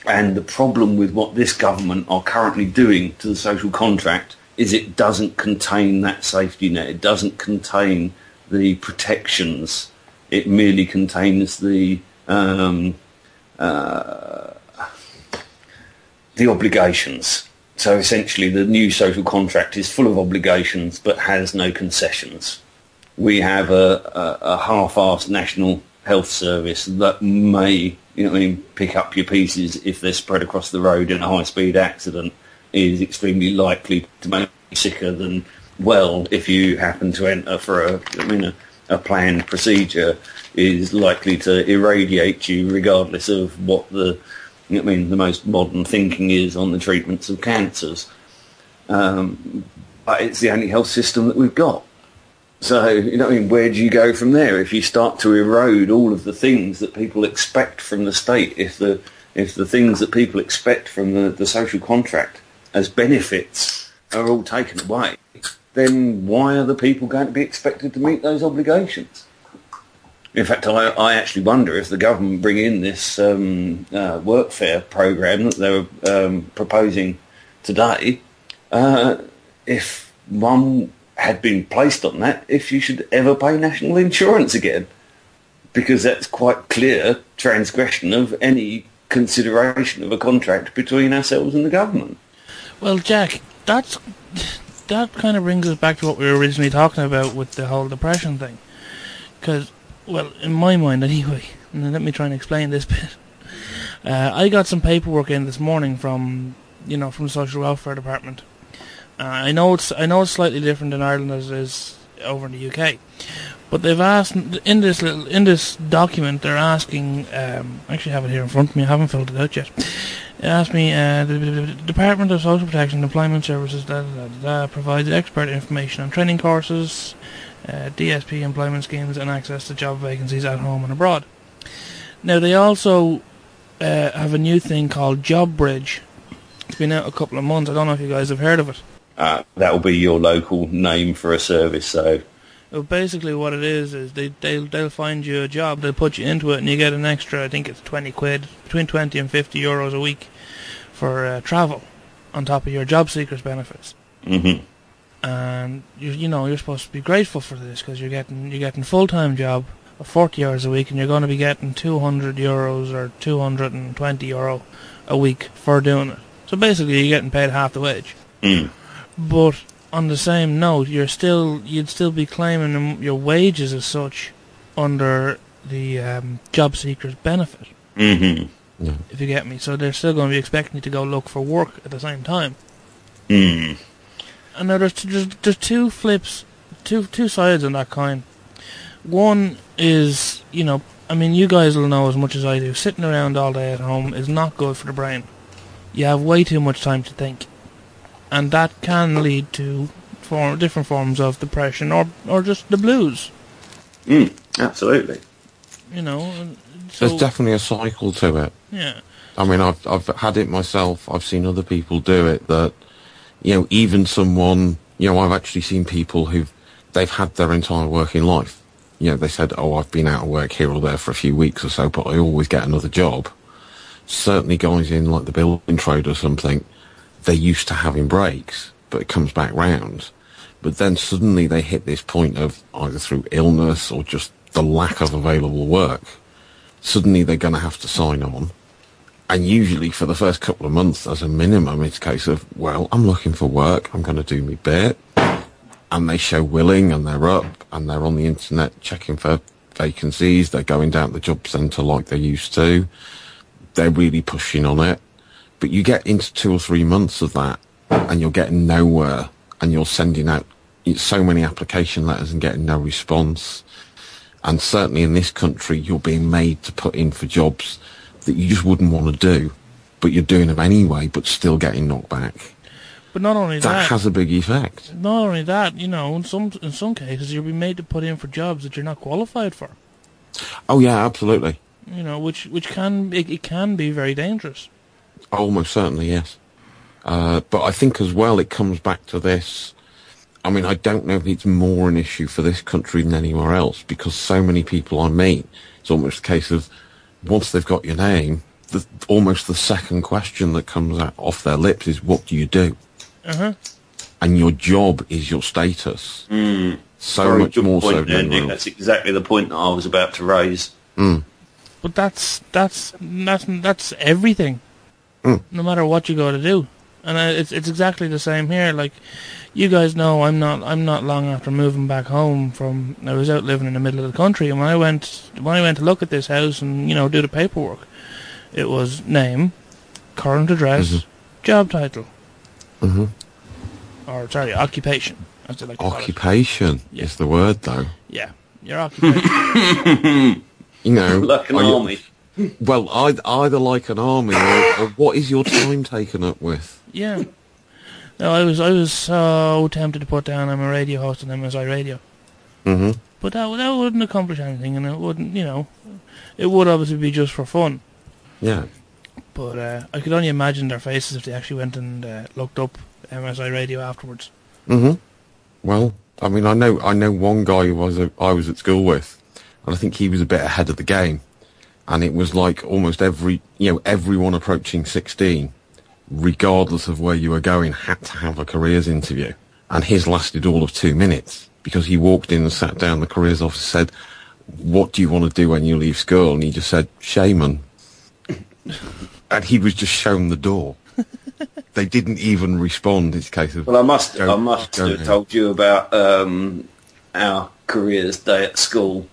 And the problem with what this government are currently doing to the social contract is it doesn't contain that safety net. It doesn't contain the protections. It merely contains the obligations. So essentially the new social contract is full of obligations but has no concessions. We have a half-assed national health service that may pick up your pieces if they're spread across the road in a high-speed accident, is extremely likely to make you sicker than well, if you happen to enter for a planned procedure is likely to irradiate you regardless of what the most modern thinking is on the treatments of cancers. But it's the only health system that we've got. So, where do you go from there? If you start to erode all of the things that people expect from the state, if the things that people expect from the social contract as benefits are all taken away, then why are the people going to be expected to meet those obligations? In fact, I actually wonder if the government bring in this workfare program that they were proposing today, if one had been placed on that, if you should ever pay national insurance again. Because that's quite clear transgression of any consideration of a contract between ourselves and the government. Well, Jack, that kind of brings us back to what we were originally talking about with the whole depression thing. Because, well, in my mind anyway, and let me try and explain this bit. I got some paperwork in this morning from the Social Welfare Department. I know it's slightly different in Ireland as it is over in the UK, but they've asked in this document they're asking. I actually have it here in front of me. I haven't filled it out yet. It asked me the Department of Social Protection and Employment Services provides expert information on training courses, DSP employment schemes, and access to job vacancies at home and abroad. Now they also have a new thing called Job Bridge. It's been out a couple of months. I don't know if you guys have heard of it. That will be your local name for a service. So, well, basically, what it is they'll find you a job. They'll put you into it, and you get an extra. I think it's £20, between 20 and €50 a week for travel, on top of your job seekers benefits. Mm-hmm. And you're supposed to be grateful for this because you're getting full-time job of 40 hours a week, and you're going to be getting €200 or €220 a week for doing it. So basically, you're getting paid half the wage. Mm. But on the same note, you'd still be claiming your wages as such under the job seeker's benefit. Mm-hmm. Yeah. If you get me. So they're still going to be expecting you to go look for work at the same time. Mm. And now there's two flips, two sides on that coin. One is, you guys will know as much as I do, sitting around all day at home is not good for the brain. You have way too much time to think. And that can lead to different forms of depression or just the blues. Absolutely. There's definitely a cycle to it. Yeah. I mean, I've had it myself. I've seen other people do it. That even someone I've actually seen people they've had their entire working life. They said, "Oh, I've been out of work here or there for a few weeks or so, but I always get another job." Certainly, guys in like the building trade or something. They're used to having breaks, but it comes back round. But then suddenly they hit this point of either through illness or just the lack of available work. Suddenly they're going to have to sign on. And usually for the first couple of months, as a minimum, it's a case of, well, I'm looking for work, I'm going to do my bit. And they show willing, and they're up, and they're on the internet checking for vacancies. They're going down to the job centre like they used to. They're really pushing on it. But you get into 2 or 3 months of that, and you're getting nowhere, and you're sending out so many application letters and getting no response. And certainly in this country, you're being made to put in for jobs that you just wouldn't want to do, but you're doing them anyway, but still getting knocked back. But not only that has a big effect. Not only that, in some cases, you'll be made to put in for jobs that you're not qualified for. Oh yeah, absolutely. Which can be very dangerous. Almost certainly, yes. But I think as well it comes back to this. I mean, I don't know if it's more an issue for this country than anywhere else, because so many people I meet, it's almost a case of once they've got your name, almost the second question that comes out off their lips is, what do you do? Uh-huh. And your job is your status. So Very much more so than Nick. That's exactly the point that I was about to raise. But that's everything. No matter what you go to do, and it's exactly the same here. Like, you guys know, I'm not long after moving back home from. I was out living in the middle of the country, and when I went to look at this house and do the paperwork, it was name, current address, job title, or sorry, occupation, as they like to call it. Occupation is the word, though. Yeah, your occupation. You know, like an army. Well, either like an army or what is your time taken up with? Yeah. No, I was so tempted to put down I'm a radio host on msiradio. Mm-hmm. But that wouldn't accomplish anything, and it wouldn't, it would obviously be just for fun. Yeah. But I could only imagine their faces if they actually went and looked up msiradio afterwards. Mm-hmm. Well, I mean, I know one guy who I was at school with, and I think he was a bit ahead of the game. And it was like almost everyone approaching 16, regardless of where you were going, had to have a careers interview. And his lasted all of 2 minutes, because he walked in and sat down, the careers officer said, "What do you want to do when you leave school?" And he just said, "Shaman." And he was just shown the door. They didn't even respond. It's a case of... Well, I must have told you about our careers day at school.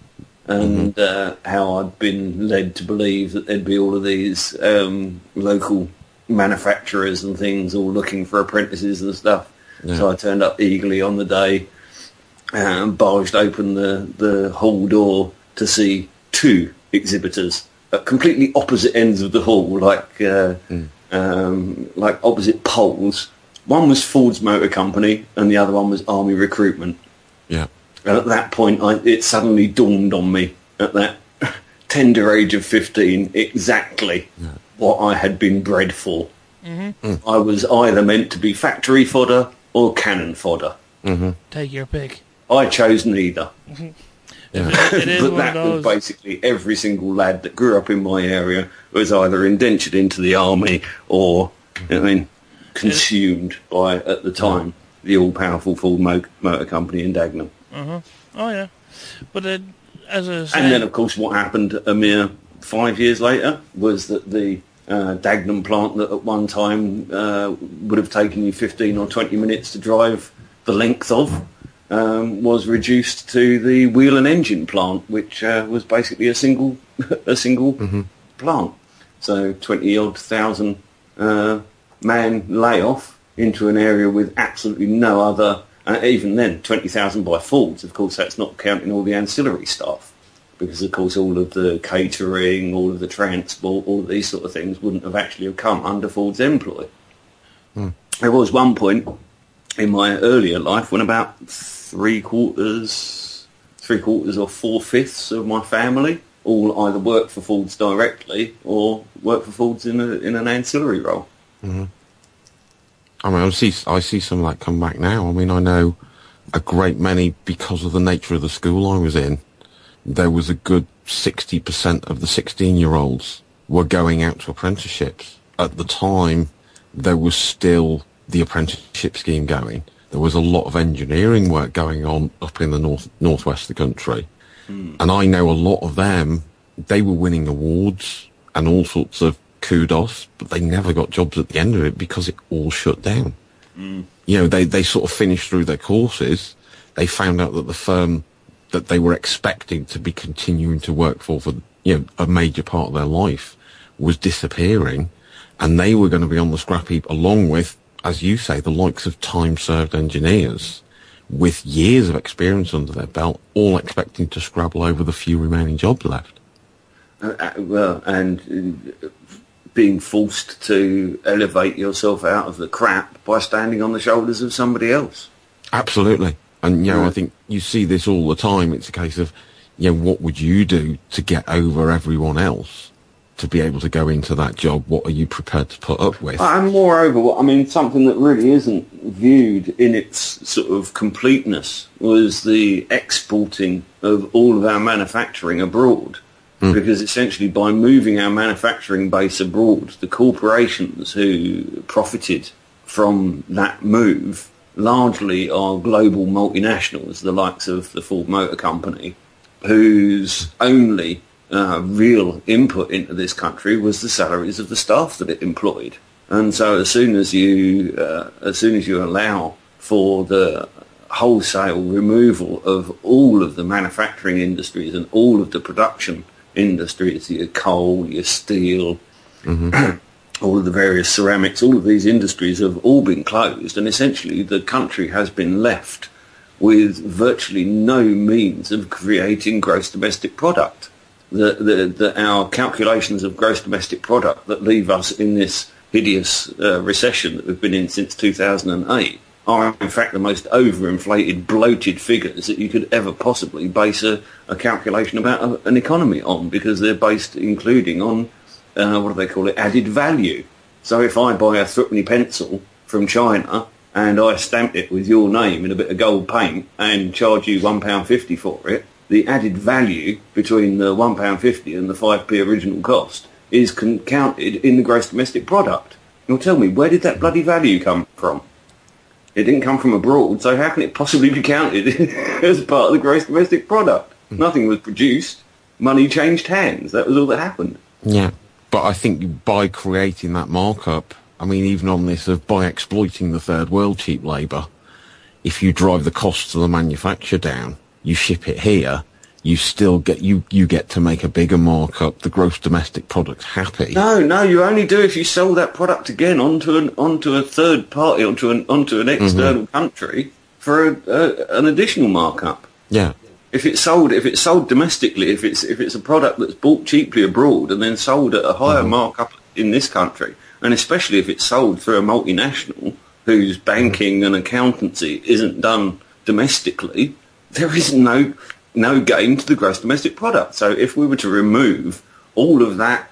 And how I'd been led to believe that there'd be all of these local manufacturers and things all looking for apprentices and stuff. Yeah. So I turned up eagerly on the day and barged open the hall door to see 2 exhibitors at completely opposite ends of the hall, like opposite poles. One was Ford's Motor Company and the other one was Army Recruitment. Yeah. And at that point, it suddenly dawned on me, at that tender age of 15, exactly what I had been bred for. Mm-hmm. I was either meant to be factory fodder or cannon fodder. Mm-hmm. Take your pick. I chose neither. Mm-hmm. Yeah. It is but that was basically every single lad that grew up in my area was either indentured into the army or, consumed by, at the time, the all-powerful Ford Motor Company in Dagenham. Uh-huh. Oh, yeah. But as a... And then, of course, what happened a mere 5 years later was that the Dagenham plant that at one time would have taken you 15 or 20 minutes to drive the length of was reduced to the wheel and engine plant, which was basically a single plant. So 20-odd thousand man layoff into an area with absolutely no other... even then, 20,000 by Fords, of course, that's not counting all the ancillary staff. Because, of course, all of the catering, all of the transport, all of these sort of things wouldn't have actually come under Ford's employ. Mm. There was one point in my earlier life when about three quarters or 4/5 of my family all either worked for Ford's directly or worked for Ford's in an ancillary role. Mm-hmm. I mean, I see some of that come back now. I mean, I know a great many, because of the nature of the school I was in, there was a good 60% of the 16-year-olds were going out to apprenticeships. At the time, there was still the apprenticeship scheme going. There was a lot of engineering work going on up in the northwest of the country. Mm. And I know a lot of them, they were winning awards and all sorts of kudos, but they never got jobs at the end of it because it all shut down. Mm. They sort of finished through their courses. They found out that the firm that they were expecting to be continuing to work for a major part of their life was disappearing, and they were going to be on the scrap heap along with, as you say, the likes of time-served engineers with years of experience under their belt, all expecting to scrabble over the few remaining jobs left. Being forced to elevate yourself out of the crap by standing on the shoulders of somebody else. Absolutely. And, I think you see this all the time. It's a case of, what would you do to get over everyone else to be able to go into that job? What are you prepared to put up with? And moreover, something that really isn't viewed in its sort of completeness was the exporting of all of our manufacturing abroad. Mm. Because essentially by moving our manufacturing base abroad, the corporations who profited from that move largely are global multinationals, the likes of the Ford Motor Company, whose only real input into this country was the salaries of the staff that it employed. And so as soon as you allow for the wholesale removal of all of the manufacturing industries and all of the production industries, your coal, your steel, mm-hmm. all of the various ceramics, all of these industries have all been closed, and essentially the country has been left with virtually no means of creating gross domestic product. Our calculations of gross domestic product that leave us in this hideous recession that we've been in since 2008 are in fact the most overinflated, bloated figures that you could ever possibly base a calculation about an economy on, because they're based including on, what do they call it, added value. So if I buy a threepenny pencil from China and I stamp it with your name in a bit of gold paint and charge you £1.50 for it, the added value between the £1.50 and the 5p original cost is counted in the gross domestic product. You'll tell me, where did that bloody value come from? It didn't come from abroad, so how can it possibly be counted as part of the gross domestic product? Nothing was produced. Money changed hands. That was all that happened. Yeah, but I think by creating that markup, I mean, even on this of by exploiting the third world cheap labour, if you drive the costs of the manufacture down, you ship it here, you still get you get to make a bigger markup. The gross domestic product's happy. No, you only do if you sell that product again onto a third party, onto an external country for an additional markup. Yeah. If it's sold domestically, if it's a product that's bought cheaply abroad and then sold at a higher markup in this country, and especially if it's sold through a multinational whose banking and accountancy isn't done domestically, there is no gain to the gross domestic product. So if we were to remove all of that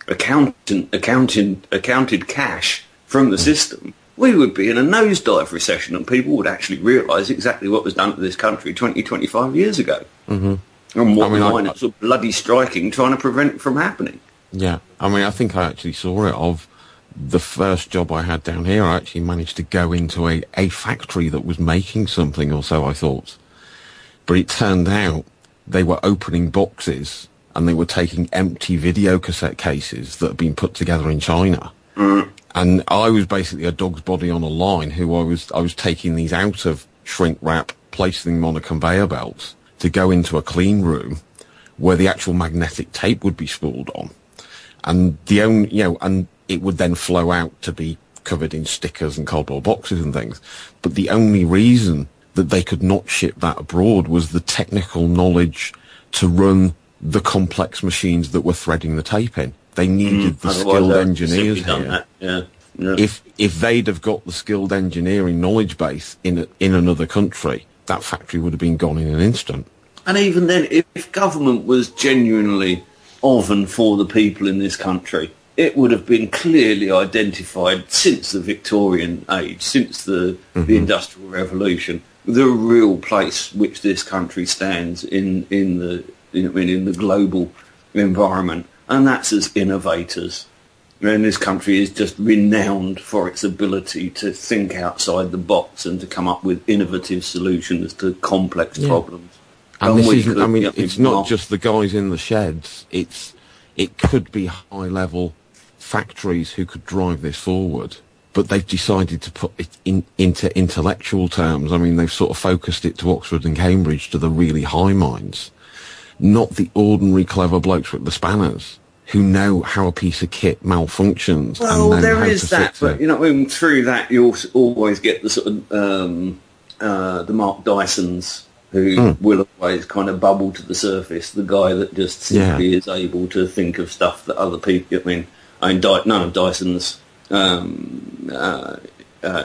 accounted cash from the system, we would be in a nosedive recession, and people would actually realise exactly what was done to this country 20, 25 years ago. And what miners were bloody striking trying to prevent it from happening. Yeah, I mean, I think I actually saw it of the first job I had down here. I actually managed to go into a factory that was making something, or so I thought. But it turned out they were opening boxes and they were taking empty video cassette cases that had been put together in China. And I was basically a dog's body on a line who I was taking these out of shrink wrap, placing them on a conveyor belt to go into a clean room where the actual magnetic tape would be spooled on. And and it would then flow out to be covered in stickers and cardboard boxes and things. But the only reason that they could not ship that abroad was the technical knowledge to run the complex machines that were threading the tape in. They needed the skilled engineers here. Yeah. If they'd have got the skilled engineering knowledge base in another country, that factory would have been gone in an instant. And even then, if government was genuinely of and for the people in this country, it would have been clearly identified since the Victorian age, since the Industrial Revolution, the real place which this country stands in the global environment, and that's as innovators. And this country is just renowned for its ability to think outside the box and to come up with innovative solutions to complex problems. And it's not just the guys in the sheds. It could be high-level factories who could drive this forward, but they've decided to put it into intellectual terms. I mean, they've sort of focused it to Oxford and Cambridge, to the really high minds, not the ordinary clever blokes with the spanners who know how a piece of kit malfunctions. Well, there is that, but through that you always get the sort of the Mark Dysons who will always kind of bubble to the surface. The guy that just simply is able to think of stuff that other people. None of Dyson's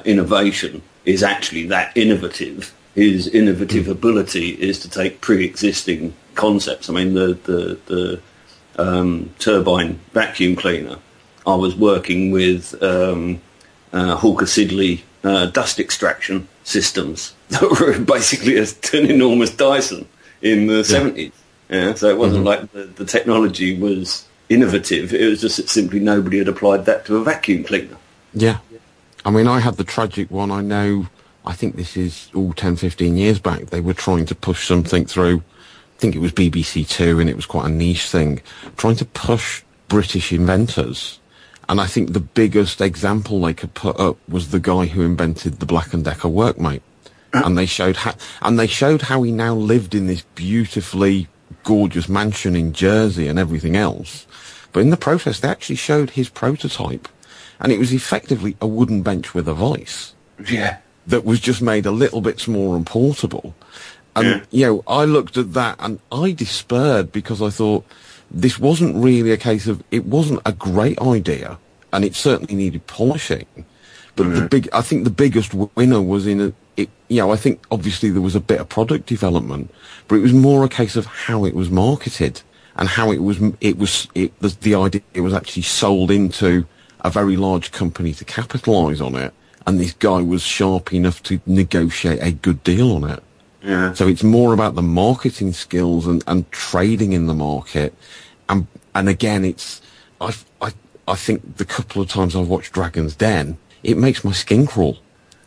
innovation is actually that innovative. His innovative ability is to take pre-existing concepts. I mean, the turbine vacuum cleaner, I was working with Hawker Siddeley dust extraction systems that were basically an enormous Dyson in the 70s. Yeah, so it wasn't like the technology was innovative. It was just that simply nobody had applied that to a vacuum cleaner. Yeah. I mean, I had the tragic one. I think this is all 10, 15 years back. They were trying to push something through. I think it was BBC Two, and it was quite a niche thing, trying to push British inventors. And I think the biggest example they could put up was the guy who invented the Black & Decker workmate. And they showed how he now lived in this beautifully gorgeous mansion in Jersey and everything else. But in the process, they actually showed his prototype, and it was effectively a wooden bench with a vice. Yeah. that was just made a little bit smaller and portable. And, I looked at that and I despaired because I thought this wasn't really a case of, it wasn't a great idea and it certainly needed polishing. But I think the biggest winner was I think obviously there was a bit of product development, but it was more a case of how it was marketed and how the idea was actually sold into a very large company to capitalise on it. And this guy was sharp enough to negotiate a good deal on it. Yeah. So it's more about the marketing skills and trading in the market. And again, I think the couple of times I've watched Dragon's Den, it makes my skin crawl.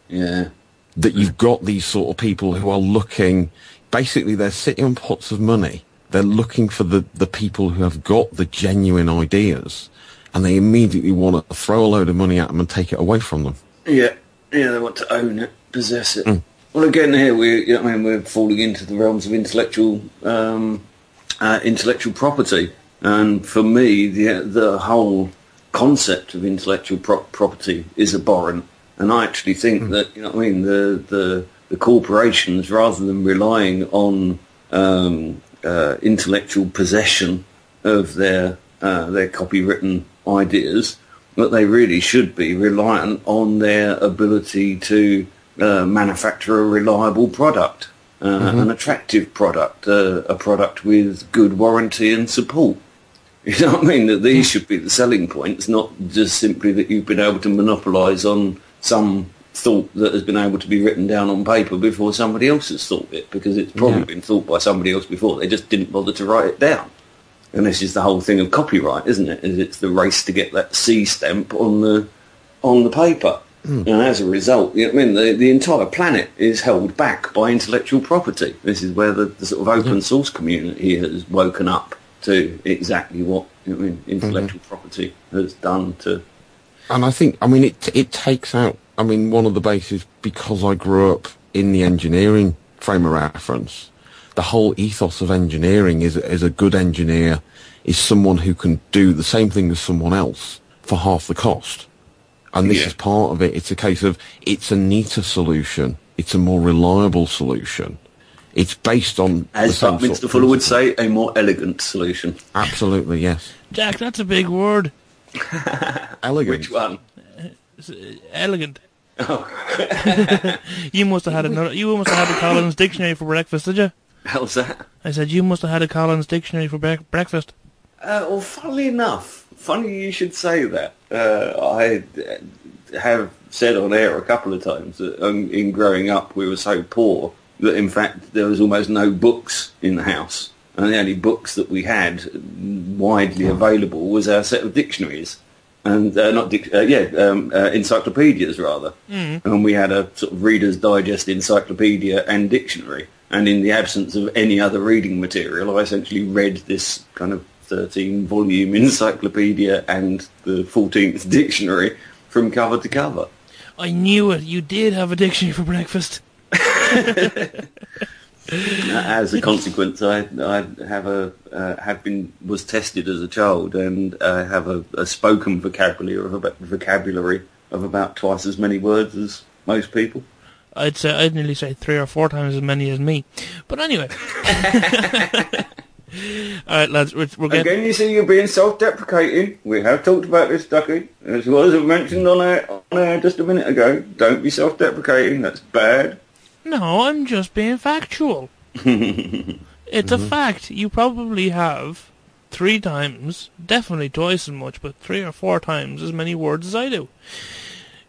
Yeah. That you've got these sort of people who are looking, basically they're sitting on pots of money. They're looking for the people who have got the genuine ideas, and they immediately want to throw a load of money at them and take it away from them. Yeah, they want to own it, possess it. Well, again, here we're falling into the realms of intellectual property, and for me, the whole concept of intellectual property is abhorrent. And I actually think that the corporations, rather than relying on intellectual possession of their copywritten ideas, that they really should be reliant on their ability to manufacture a reliable product, an attractive product, a product with good warranty and support. You know what I mean? That these should be the selling points, not just simply that you've been able to monopolise on some thought that has been able to be written down on paper before somebody else has thought it, because it's probably been thought by somebody else before. They just didn't bother to write it down. And this is the whole thing of copyright, isn't it? It's the race to get that C stamp on the paper. And as a result, the entire planet is held back by intellectual property. This is where the sort of open source community has woken up to exactly what intellectual property has done to. And I think, it takes out, one of the bases, because I grew up in the engineering frame of reference, the whole ethos of engineering is a good engineer is someone who can do the same thing as someone else for half the cost. And this is part of it. It's a case of, it's a neater solution. It's a more reliable solution. It's based on, as Buckminster Fuller would say, a more elegant solution. Absolutely, yes. Jack, that's a big word. Elegant. Which one? Elegant. Oh. You must have had a Collins dictionary for breakfast, did you? How's that? I said you must have had a Collins dictionary for breakfast. Well, funnily enough, funny you should say that. I have said on air a couple of times that in growing up we were so poor that in fact there was almost no books in the house, and the only books that we had widely available was our set of dictionaries, and encyclopedias rather. And we had a sort of Reader's Digest encyclopedia and dictionary, and in the absence of any other reading material, I essentially read this kind of 13-volume encyclopedia and the 14th dictionary from cover to cover. I knew it. You did have a dictionary for breakfast. As a consequence, I was tested as a child, and I have a spoken vocabulary of about twice as many words as most people. I'd nearly say 3 or 4 times as many as me. But anyway. All right, lads, we're getting... Again, you see, you're being self-deprecating. We have talked about this, Ducky. As well as I mentioned on air just a minute ago. Don't be self-deprecating. That's bad. No, I'm just being factual. It's a fact. You probably have 3 times, definitely twice as much, but 3 or 4 times as many words as I do.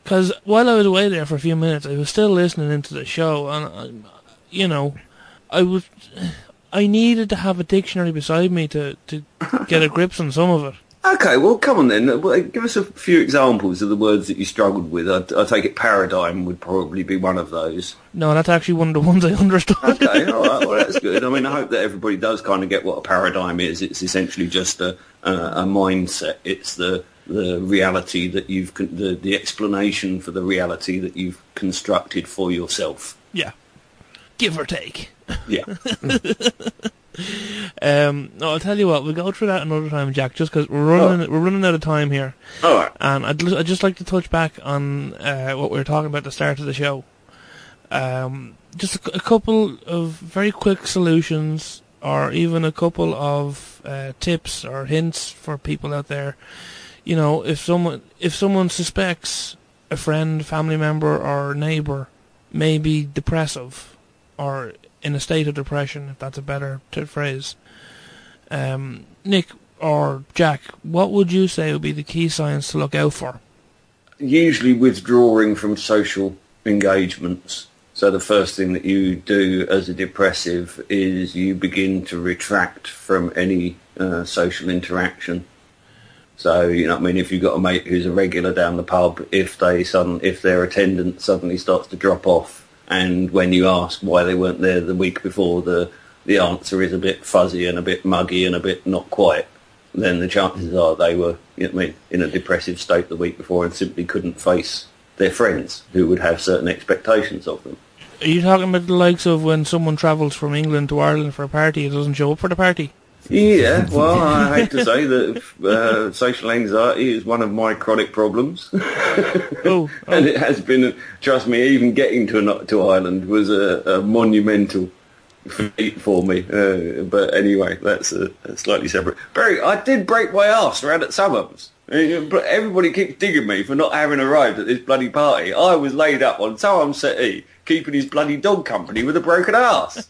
Because while I was away there for a few minutes, I was still listening into the show, and, I needed to have a dictionary beside me to get a grip on some of it. Okay, well, come on then. Give us a few examples of the words that you struggled with. I take it paradigm would probably be one of those. No, that's actually one of the ones I understood. Okay, all right, well, that's good. I hope that everybody does kind of get what a paradigm is. It's essentially just a mindset. It's the reality that the explanation for the reality that you've constructed for yourself. Yeah. Give or take. Yeah. No, I'll tell you what, we'll go through that another time, Jack, just because we're running out of time here. All right. And I'd just like to touch back on what we were talking about at the start of the show. Just a couple of very quick solutions, or even a couple of tips or hints for people out there. You know, if someone suspects a friend, family member, or neighbour may be depressive, or in a state of depression, if that's a better phrase, Nick or Jack, what would you say would be the key signs to look out for? Usually withdrawing from social engagements. So the first thing that you do as a depressive is you begin to retract from any social interaction. So, you know what I mean, if you've got a mate who's a regular down the pub, if their attendance suddenly starts to drop off, and when you ask why they weren't there the week before, the answer is a bit fuzzy and a bit muggy and a bit not quite, then the chances are they were, you know what I mean, in a depressive state the week before and simply couldn't face their friends who would have certain expectations of them. Are you talking about the likes of when someone travels from England to Ireland for a party and doesn't show up for the party? Yeah, well, I hate to say that social anxiety is one of my chronic problems. Oh. And it has been, trust me, even getting to Ireland was a monumental feat for me. But anyway, that's slightly separate. Barry, I did break my arse around at Suburbs. But everybody keeps digging me for not having arrived at this bloody party. I was laid up on someone's settee, keeping his bloody dog company with a broken arse.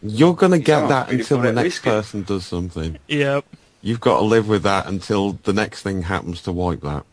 You're going to get that until the next person does something. Yep. You've got to live with that until the next thing happens to wipe that.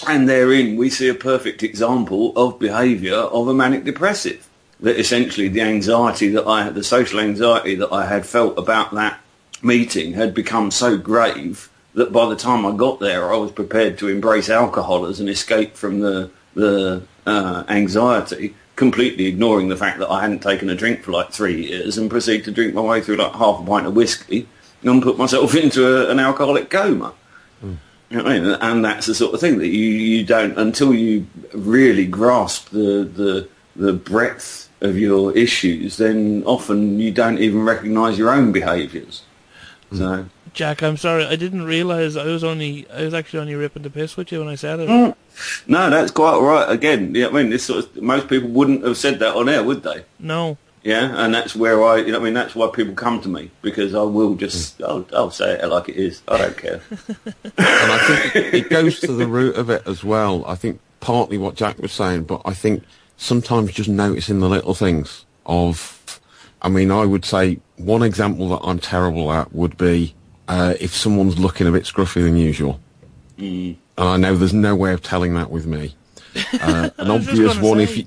And therein we see a perfect example of behaviour of a manic depressive. That essentially the social anxiety that I had felt about that meeting had become so grave that by the time I got there I was prepared to embrace alcohol as an escape from the anxiety, completely ignoring the fact that I hadn't taken a drink for like 3 years, and proceed to drink my way through like half a pint of whiskey and put myself into an alcoholic coma. You know what I mean? And that's the sort of thing that you don't, until you really grasp the breadth of your issues, then often you don't even recognise your own behaviours. So, Jack, I'm sorry, I didn't realise I was actually only ripping the piss with you when I said it. No, that's quite all right. Again, I mean, this sort of, most people wouldn't have said that on air, would they? No. Yeah, and that's where that's why people come to me, because I will just, I'll say it like it is. I don't care. And I think it goes to the root of it as well. I think partly what Jack was saying, but I think sometimes just noticing the little things of, I mean, I would say one example that I'm terrible at would be if someone's looking a bit scruffy than usual. And I know there's no way of telling that with me. An obvious one, if you...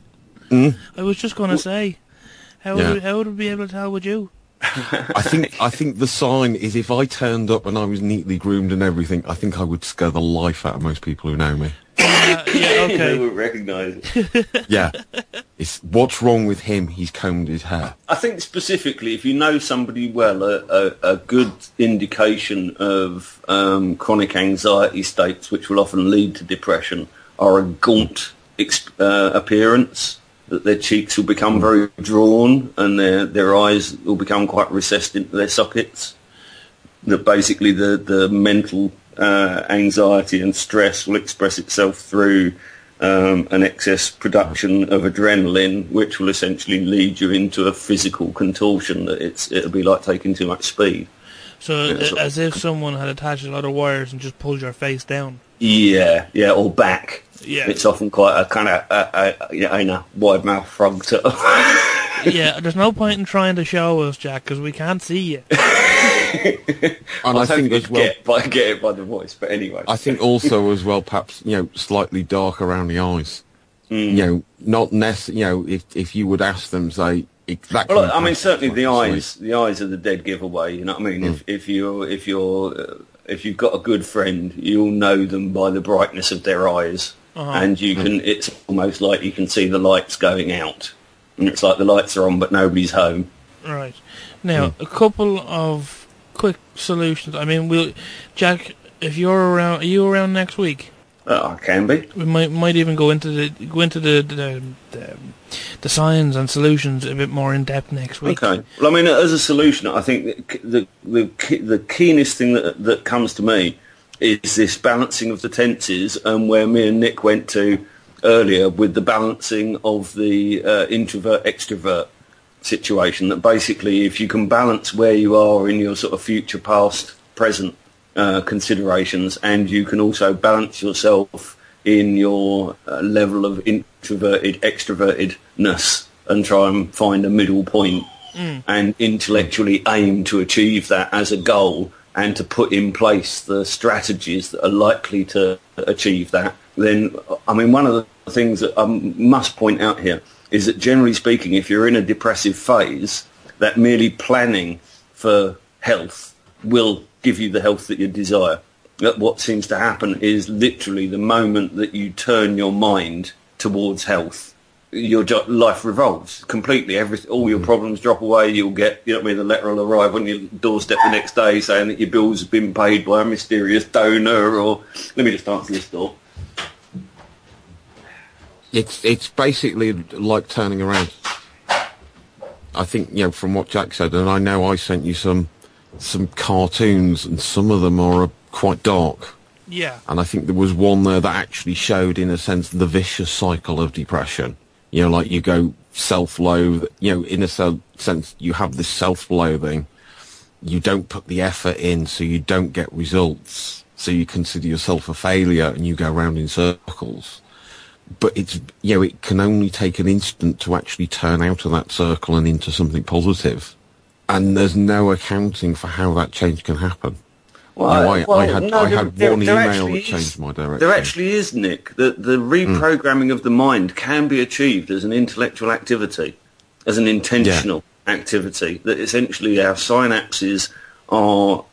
I was just going to say, how would we be able to tell with you? I think the sign is if I turned up and I was neatly groomed and everything, I think I would scare the life out of most people who know me. Yeah, okay. They would recognise it. Yeah. It's what's wrong with him, he's combed his hair. I think specifically, if you know somebody well, a good indication of chronic anxiety states, which will often lead to depression, are a gaunt appearance, that their cheeks will become very drawn and their eyes will become quite recessed into their sockets. That basically the mental anxiety and stress will express itself through an excess production of adrenaline, which will essentially lead you into a physical contortion that it'll be like taking too much speed. So as if someone had attached a lot of wires and just pulled your face down. Yeah, or back. Yeah. It's often quite a kind of wide mouth frog sort of. Yeah, there's no point in trying to show us, Jack, because we can't see you. And I think as well, get it by the voice, but anyway. I think also as well, perhaps slightly dark around the eyes. Not necessarily. If you would ask them, say exactly. Well, I mean, certainly the eyes. The eyes are the dead giveaway. You know what I mean? If you've got a good friend, you'll know them by the brightness of their eyes, and you can. It's almost like you can see the lights going out, and it's like the lights are on, but nobody's home. Right. Now, a couple of quick solutions. I mean, Jack, if you're around, are you around next week? I can be. We might even go into the signs and solutions a bit more in depth next week. Okay. Well, I mean, as a solution, I think the keenest thing that comes to me is this balancing of the tenses, and where me and Nick went to earlier with the balancing of the introvert-extrovert situation, that basically if you can balance where you are in your sort of future, past, present considerations, and you can also balance yourself in your level of introverted extrovertedness and try and find a middle point and intellectually aim to achieve that as a goal and to put in place the strategies that are likely to achieve that, then, I mean, one of the things that I must point out here is that generally speaking, if you're in a depressive phase, that merely planning for health will give you the health that you desire. That what seems to happen is literally the moment that you turn your mind towards health, your life revolves completely. All your problems drop away. You'll get, you know what I mean, the letter will arrive on your doorstep the next day saying that your bills have been paid by a mysterious donor, or let me just answer this door. It's basically like turning around. I think, you know, from what Jack said, and I know I sent you some cartoons, and some of them are quite dark. Yeah. And I think there was one there that actually showed, in a sense, the vicious cycle of depression. You know, like you go self-loathe, you know, in a sense, you have this self-loathing. You don't put the effort in, so you don't get results. So you consider yourself a failure, and you go around in circles. But it's, you know, it can only take an instant to actually turn out of that circle and into something positive. And there's no accounting for how that change can happen. Well, you know, I had one email that changed my direction. There actually is, Nick. The reprogramming of the mind can be achieved as an intellectual activity, as an intentional activity, that essentially our synapses are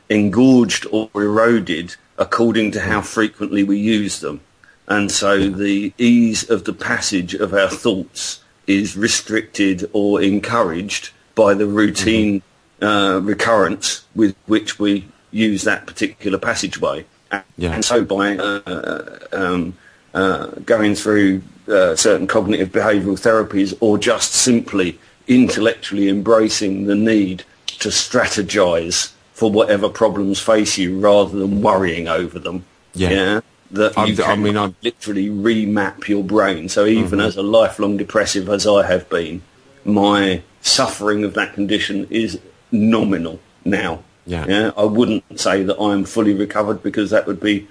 engorged or eroded according to how frequently we use them. And so the ease of the passage of our thoughts is restricted or encouraged by the routine recurrence with which we use that particular passageway. And so by going through certain cognitive behavioural therapies, or just simply intellectually embracing the need to strategise for whatever problems face you rather than worrying over them, that you can literally remap your brain. So even as a lifelong depressive as I have been, my suffering of that condition is nominal now. I wouldn't say that I'm fully recovered, because that would be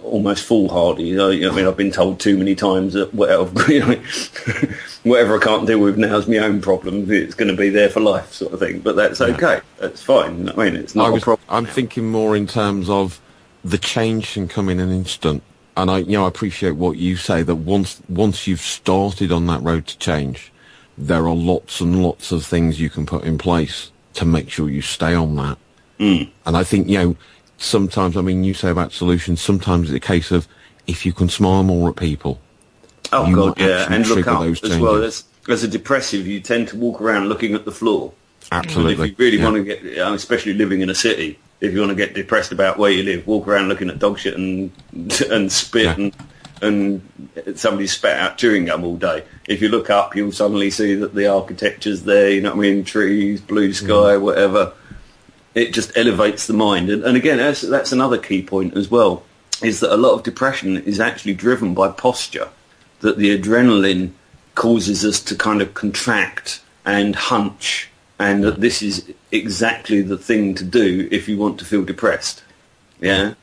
almost foolhardy. I mean, I've been told too many times that whatever I can't deal with now is my own problem. It's going to be there for life, sort of thing. But that's okay. That's fine. I mean, it's not a problem. I'm thinking more in terms of the change can come in an instant. And I appreciate what you say, that once you've started on that road to change, there are lots and lots of things you can put in place to make sure you stay on that. And I think, sometimes, I mean, you say about solutions, sometimes it's a case of if you can smile more at people. Oh, God, yeah, and look up as well. As a depressive, you tend to walk around looking at the floor. Absolutely. And if you really want to get, especially living in a city, if you want to get depressed about where you live, walk around looking at dog shit and spit and somebody spat out chewing gum all day. If you look up, you'll suddenly see that the architecture's there, you know what I mean, trees, blue sky, whatever. It just elevates the mind. And again, that's another key point as well, is that a lot of depression is actually driven by posture, that the adrenaline causes us to kind of contract and hunch, and that this is exactly the thing to do if you want to feel depressed.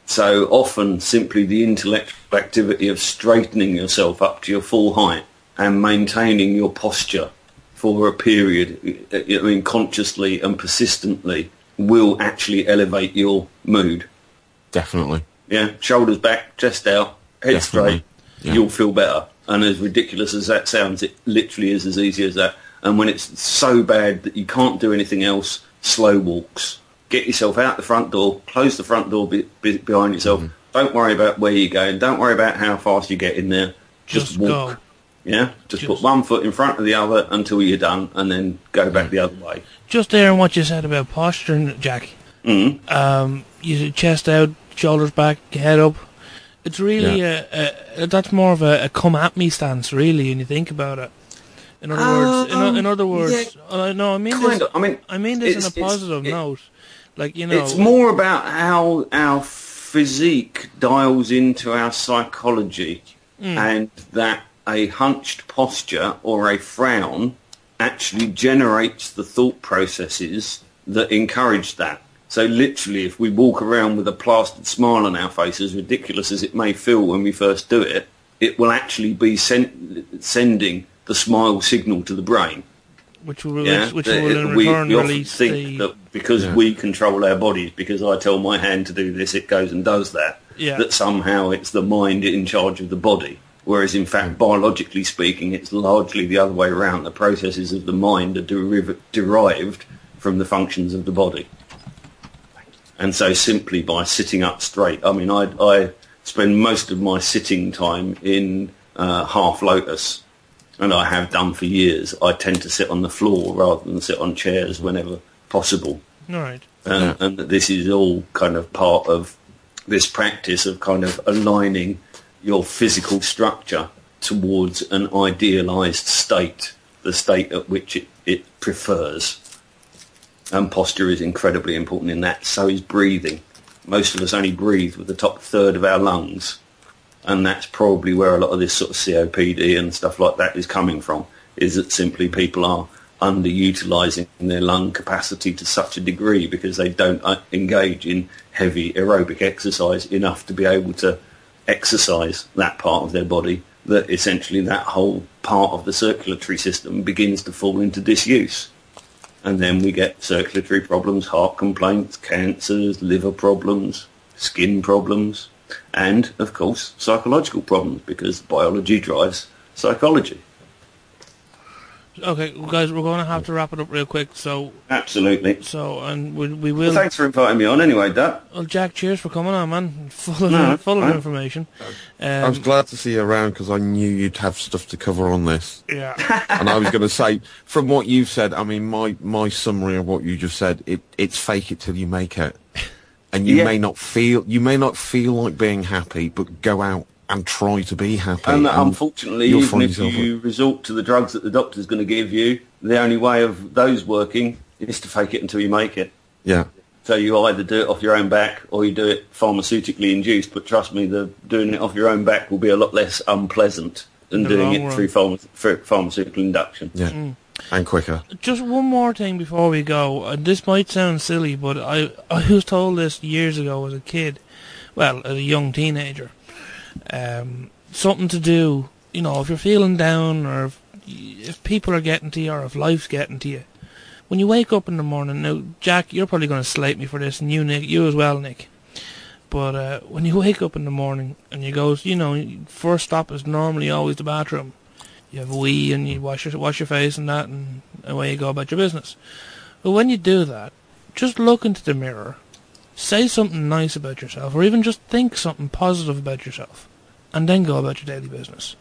So often simply the intellectual activity of straightening yourself up to your full height and maintaining your posture for a period, I mean, consciously and persistently, will actually elevate your mood. Definitely. Shoulders back, chest out, head straight, you'll feel better. And as ridiculous as that sounds, it literally is as easy as that. And when it's so bad that you can't do anything else, slow walks. Get yourself out the front door, close the front door behind yourself. Don't worry about where you're going. Don't worry about how fast you get in there. Just walk. Go. Just put one foot in front of the other until you're done, and then go back the other way. Just there on what you said about posturing, Jack. You chest out, shoulders back, head up. It's really that's more of a come at me stance, really, when you think about it. In other words, no, I mean this. I mean this in a positive note. Like, it's more about how our physique dials into our psychology and that a hunched posture or a frown actually generates the thought processes that encourage that. So literally, if we walk around with a plastered smile on our face, as ridiculous as it may feel when we first do it, it will actually be sending the smile signal to the brain. Which will in return release that because we control our bodies, because I tell my hand to do this, it goes and does that, that somehow it's the mind in charge of the body. Whereas, in fact, biologically speaking, it's largely the other way around. The processes of the mind are derived from the functions of the body. And so simply by sitting up straight, I mean, I spend most of my sitting time in half lotus, and I have done for years. I tend to sit on the floor rather than sit on chairs whenever possible. All right. And this is all kind of part of this practice of kind of aligning your physical structure towards an idealised state, the state at which it prefers. And posture is incredibly important in that. So is breathing. Most of us only breathe with the top third of our lungs. And that's probably where a lot of this sort of COPD and stuff like that is coming from, is that simply people are underutilising their lung capacity to such a degree because they don't engage in heavy aerobic exercise enough to be able to exercise that part of their body, that essentially that whole part of the circulatory system begins to fall into disuse. And then we get circulatory problems, heart complaints, cancers, liver problems, skin problems, and, of course, psychological problems, because biology drives psychology. Okay, well, guys, we're going to have to wrap it up real quick. So absolutely. So, and we will. Well, thanks for inviting me on, anyway, Duck. Well, Jack, cheers for coming on, man. Full of information. I was glad to see you around because I knew you'd have stuff to cover on this. Yeah. And I was going to say, from what you've said, I mean, my summary of what you just said, it's fake it till you make it. And you may not feel like being happy, but go out and try to be happy. And unfortunately, even if you resort to the drugs that the doctor's going to give you, the only way of those working is to fake it until you make it. Yeah. So you either do it off your own back or you do it pharmaceutically induced, but trust me, doing it off your own back will be a lot less unpleasant than doing it through pharmaceutical induction. Yeah. And quicker. Just one more thing before we go. This might sound silly, but I was told this years ago as a kid, well, as a young teenager. Something to do, you know, if you're feeling down or if people are getting to you or if life's getting to you. When you wake up in the morning, now, Jack, you're probably going to slate me for this, and you as well, Nick. But when you wake up in the morning and you go, you know, first stop is normally always the bathroom. You have a wee and you wash your face and that, and away you go about your business. But when you do that, just look into the mirror, say something nice about yourself, or even just think something positive about yourself, and then go about your daily business.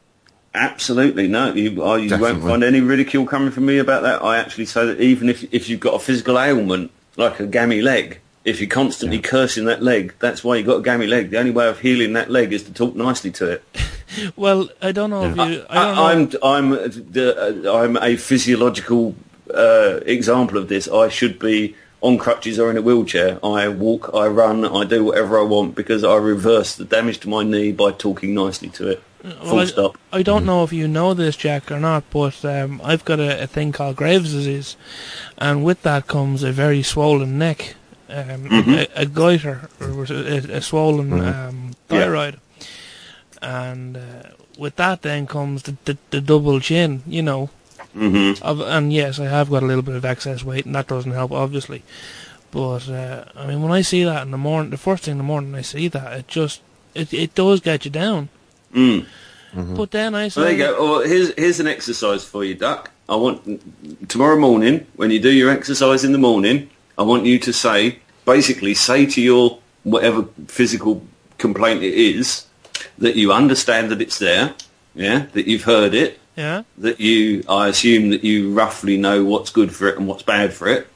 Absolutely, no. You won't find any ridicule coming from me about that. I actually say that even if you've got a physical ailment, like a gammy leg, if you're constantly cursing that leg, that's why you've got a gammy leg. The only way of healing that leg is to talk nicely to it. Well, I don't know if you... I'm a physiological example of this. I should be on crutches or in a wheelchair. I walk, I run, I do whatever I want because I reverse the damage to my knee by talking nicely to it. Full stop. I don't know if you know this, Jack, or not, but I've got a thing called Graves' disease, and with that comes a very swollen neck, a goiter, or a swollen thyroid. And with that then comes the double chin, you know. And yes, I have got a little bit of excess weight, and that doesn't help, obviously. But, I mean, when I see that in the morning, the first thing in the morning I see that, it does get you down. But then I say... Well, there you go. Well, here's an exercise for you, Duck. I want, tomorrow morning, when you do your exercise in the morning, I want you to basically say to your whatever physical complaint it is, that you understand that it's there, that you've heard it, that I assume that you roughly know what's good for it and what's bad for it,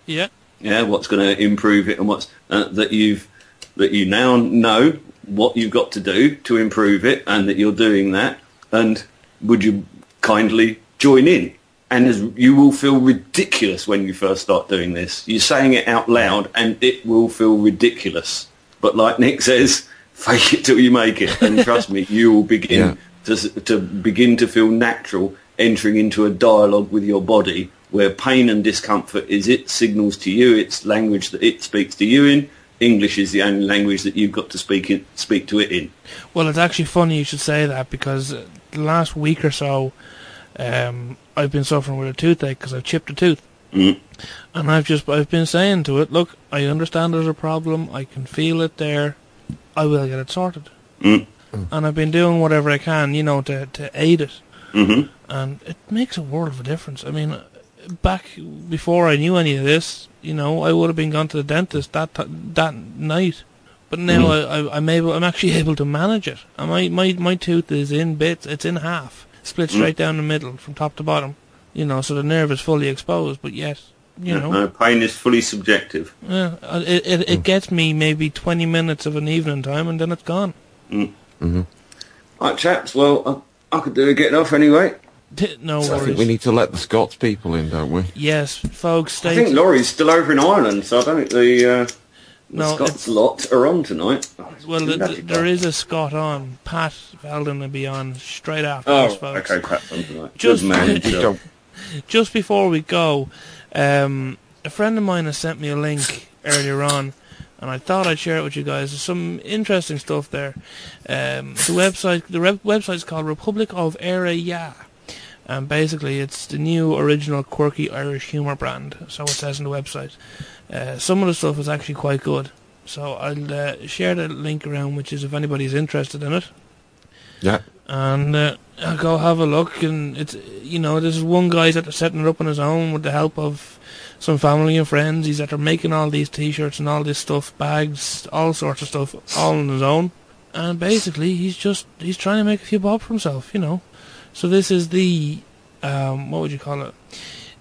what's going to improve it and what's that you now know what you've got to do to improve it, and that you're doing that, and would you kindly join in? And you will feel ridiculous when you first start doing this. You're saying it out loud and it will feel ridiculous, but like Nick says, fake it till you make it, and trust me, you will begin to begin to feel natural, entering into a dialogue with your body where pain and discomfort is its signals to you, its language that it speaks to you in. English is the only language that you've got to speak to it in. Well, it's actually funny you should say that, because the last week or so, I've been suffering with a toothache because I've chipped a tooth. Mm. And I've been saying to it, look, I understand there's a problem, I can feel it there, I will get it sorted. Mm. And I've been doing whatever I can, to aid it. Mm-hmm. And it makes a world of a difference. I mean, back before I knew any of this, I would have been gone to the dentist that night. But now I'm actually able to manage it. And my tooth is in bits. It's in half, split straight down the middle from top to bottom. So the nerve is fully exposed. But yet, no, pain is fully subjective. Yeah, it gets me maybe 20 minutes of an evening time, and then it's gone. Mm. Mm-hmm. Right, chaps. Well, I could do a getting off anyway. No so worries. I think we need to let the Scots people in, don't we? Yes, folks. I think Laurie's still over in Ireland, so I don't think the Scots lot are on tonight. Well, there is a Scot on. Pat Veldon will be on straight after us, folks. Okay, Pat's on tonight. Just, good man. Just before we go, a friend of mine has sent me a link earlier on, and I thought I'd share it with you guys. There's some interesting stuff there. The website's called Republic of Era Ya. And basically, it's the new original quirky Irish humour brand, so it says on the website. Some of the stuff is actually quite good. So I'll share the link around, which is if anybody's interested in it. Yeah. And I'll go have a look. And it's this is one guy's after setting it up on his own with the help of some family and friends. He's after making all these T-shirts and all this stuff, bags, all sorts of stuff, all on his own. And basically, he's trying to make a few bob for himself, So this is the, what would you call it?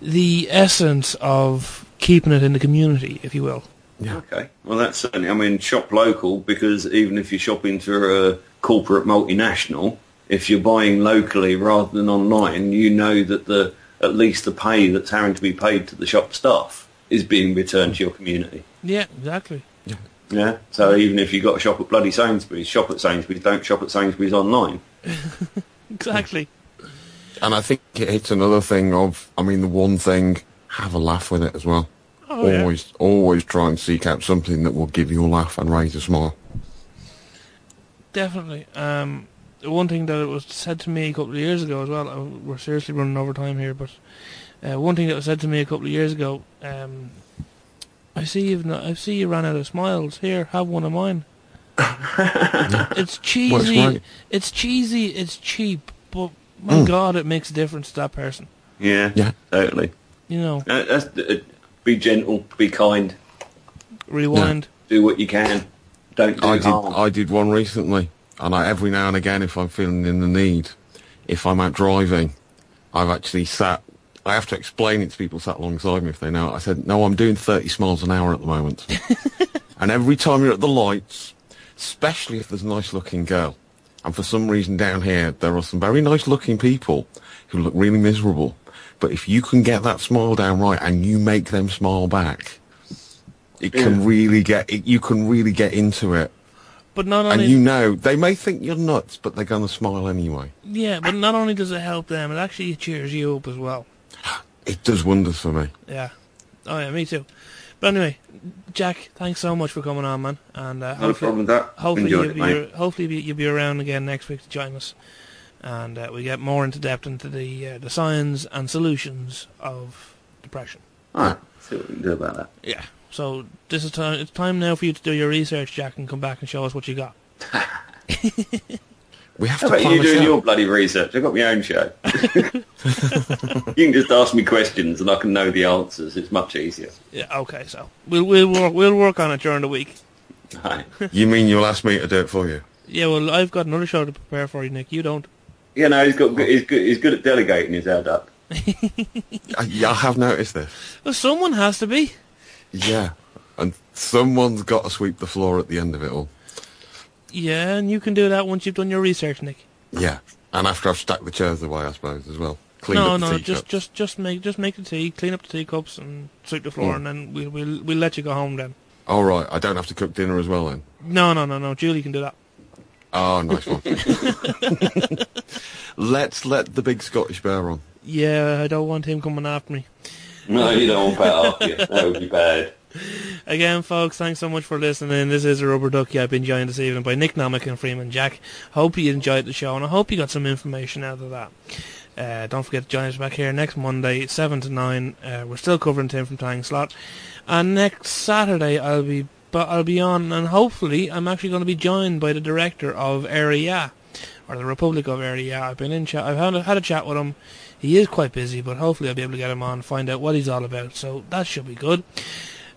The essence of keeping it in the community, if you will. Yeah. Okay. Well, that's certainly, shop local, because even if you're shopping through a corporate multinational, if you're buying locally rather than online, that at least the pay that's having to be paid to the shop staff is being returned to your community. Yeah, exactly. Yeah. So even if you've got to shop at bloody Sainsbury's, shop at Sainsbury's, don't shop at Sainsbury's online. Exactly. And I think it hits another thing of, the one thing, have a laugh with it as well. Oh, Always try and seek out something that will give you a laugh and raise a smile. Definitely. One thing that was said to me a couple of years ago as well, we're seriously running over time here, but one thing that was said to me a couple of years ago, I see you ran out of smiles. Here, have one of mine. It's cheesy. Well, it's cheesy. It's cheap. But my God, it makes a difference to that person. Yeah. Totally. Be gentle. Be kind. Rewind. Do what you can. Don't do harm. I did one recently, and every now and again, if I'm feeling in the need, if I'm out driving, I've actually sat. I have to explain it to people sat alongside me if they know it. I said, no, I'm doing 30 miles an hour at the moment. And every time you're at the lights, especially if there's a nice-looking girl, and for some reason down here there are some very nice-looking people who look really miserable, but if you can get that smile down right and you make them smile back, you can really get into it. But not only... And they may think you're nuts, but they're going to smile anyway. Yeah, but not only does it help them, it actually cheers you up as well. It does wonders for me. Yeah. Oh, yeah, me too. But anyway, Jack, thanks so much for coming on, man. And no problem with that. Hopefully you'll be around again next week to join us. And we get more into depth into the science and solutions of depression. All right. See what we can do about that. Yeah. So it's time now for you to do your research, Jack, and come back and show us what you got. We have How to about plan you a doing show. your bloody research? I've got my own show. You can just ask me questions and I can know the answers. It's much easier. Yeah. Okay. So we'll work on it during the week. Right. You mean you'll ask me to do it for you? Yeah. Well, I've got another show to prepare for you, Nick. You don't. Yeah. No, he's good at delegating his our duck. I have noticed this. Well, someone has to be. Yeah, and someone's got to sweep the floor at the end of it all. Yeah, and you can do that once you've done your research, Nick. Yeah, and after I've stacked the chairs away, I suppose, as well. Just make the tea, clean up the teacups, and sweep the floor, and then we'll let you go home then. All right, I don't have to cook dinner as well then. No. Julie can do that. Oh, nice one. Let's let the big Scottish bear on. Yeah, I don't want him coming after me. No, you don't bet after you. That would be bad. Again, folks, thanks so much for listening. This is a Rubber Ducky. I've been joined this evening by Nick Gnomic and Freemanjack. Hope you enjoyed the show, and I hope you got some information out of that. Don't forget to join us back here next Monday, 7 to 9. We're still covering Tim from Tying Slot. And next Saturday, I'll be on, and hopefully I'm actually going to be joined by the director of Area, or the Republic of Area. I've been in chat. I've had a chat with him. He is quite busy, but hopefully I'll be able to get him on and find out what he's all about. So that should be good.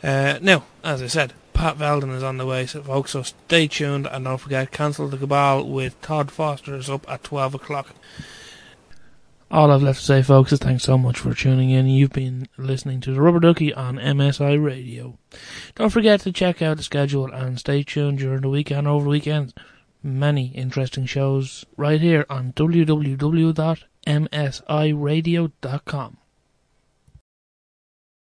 Now, as I said, Pat Veldon is on the way, so folks, so stay tuned, and don't forget, Cancel the Cabal with Todd Foster is up at 12 o'clock. All I've left to say, folks, is thanks so much for tuning in. You've been listening to the Rubber Ducky on MSI Radio. Don't forget to check out the schedule and stay tuned during the weekend, over the weekends. Many interesting shows right here on www.msiradio.com.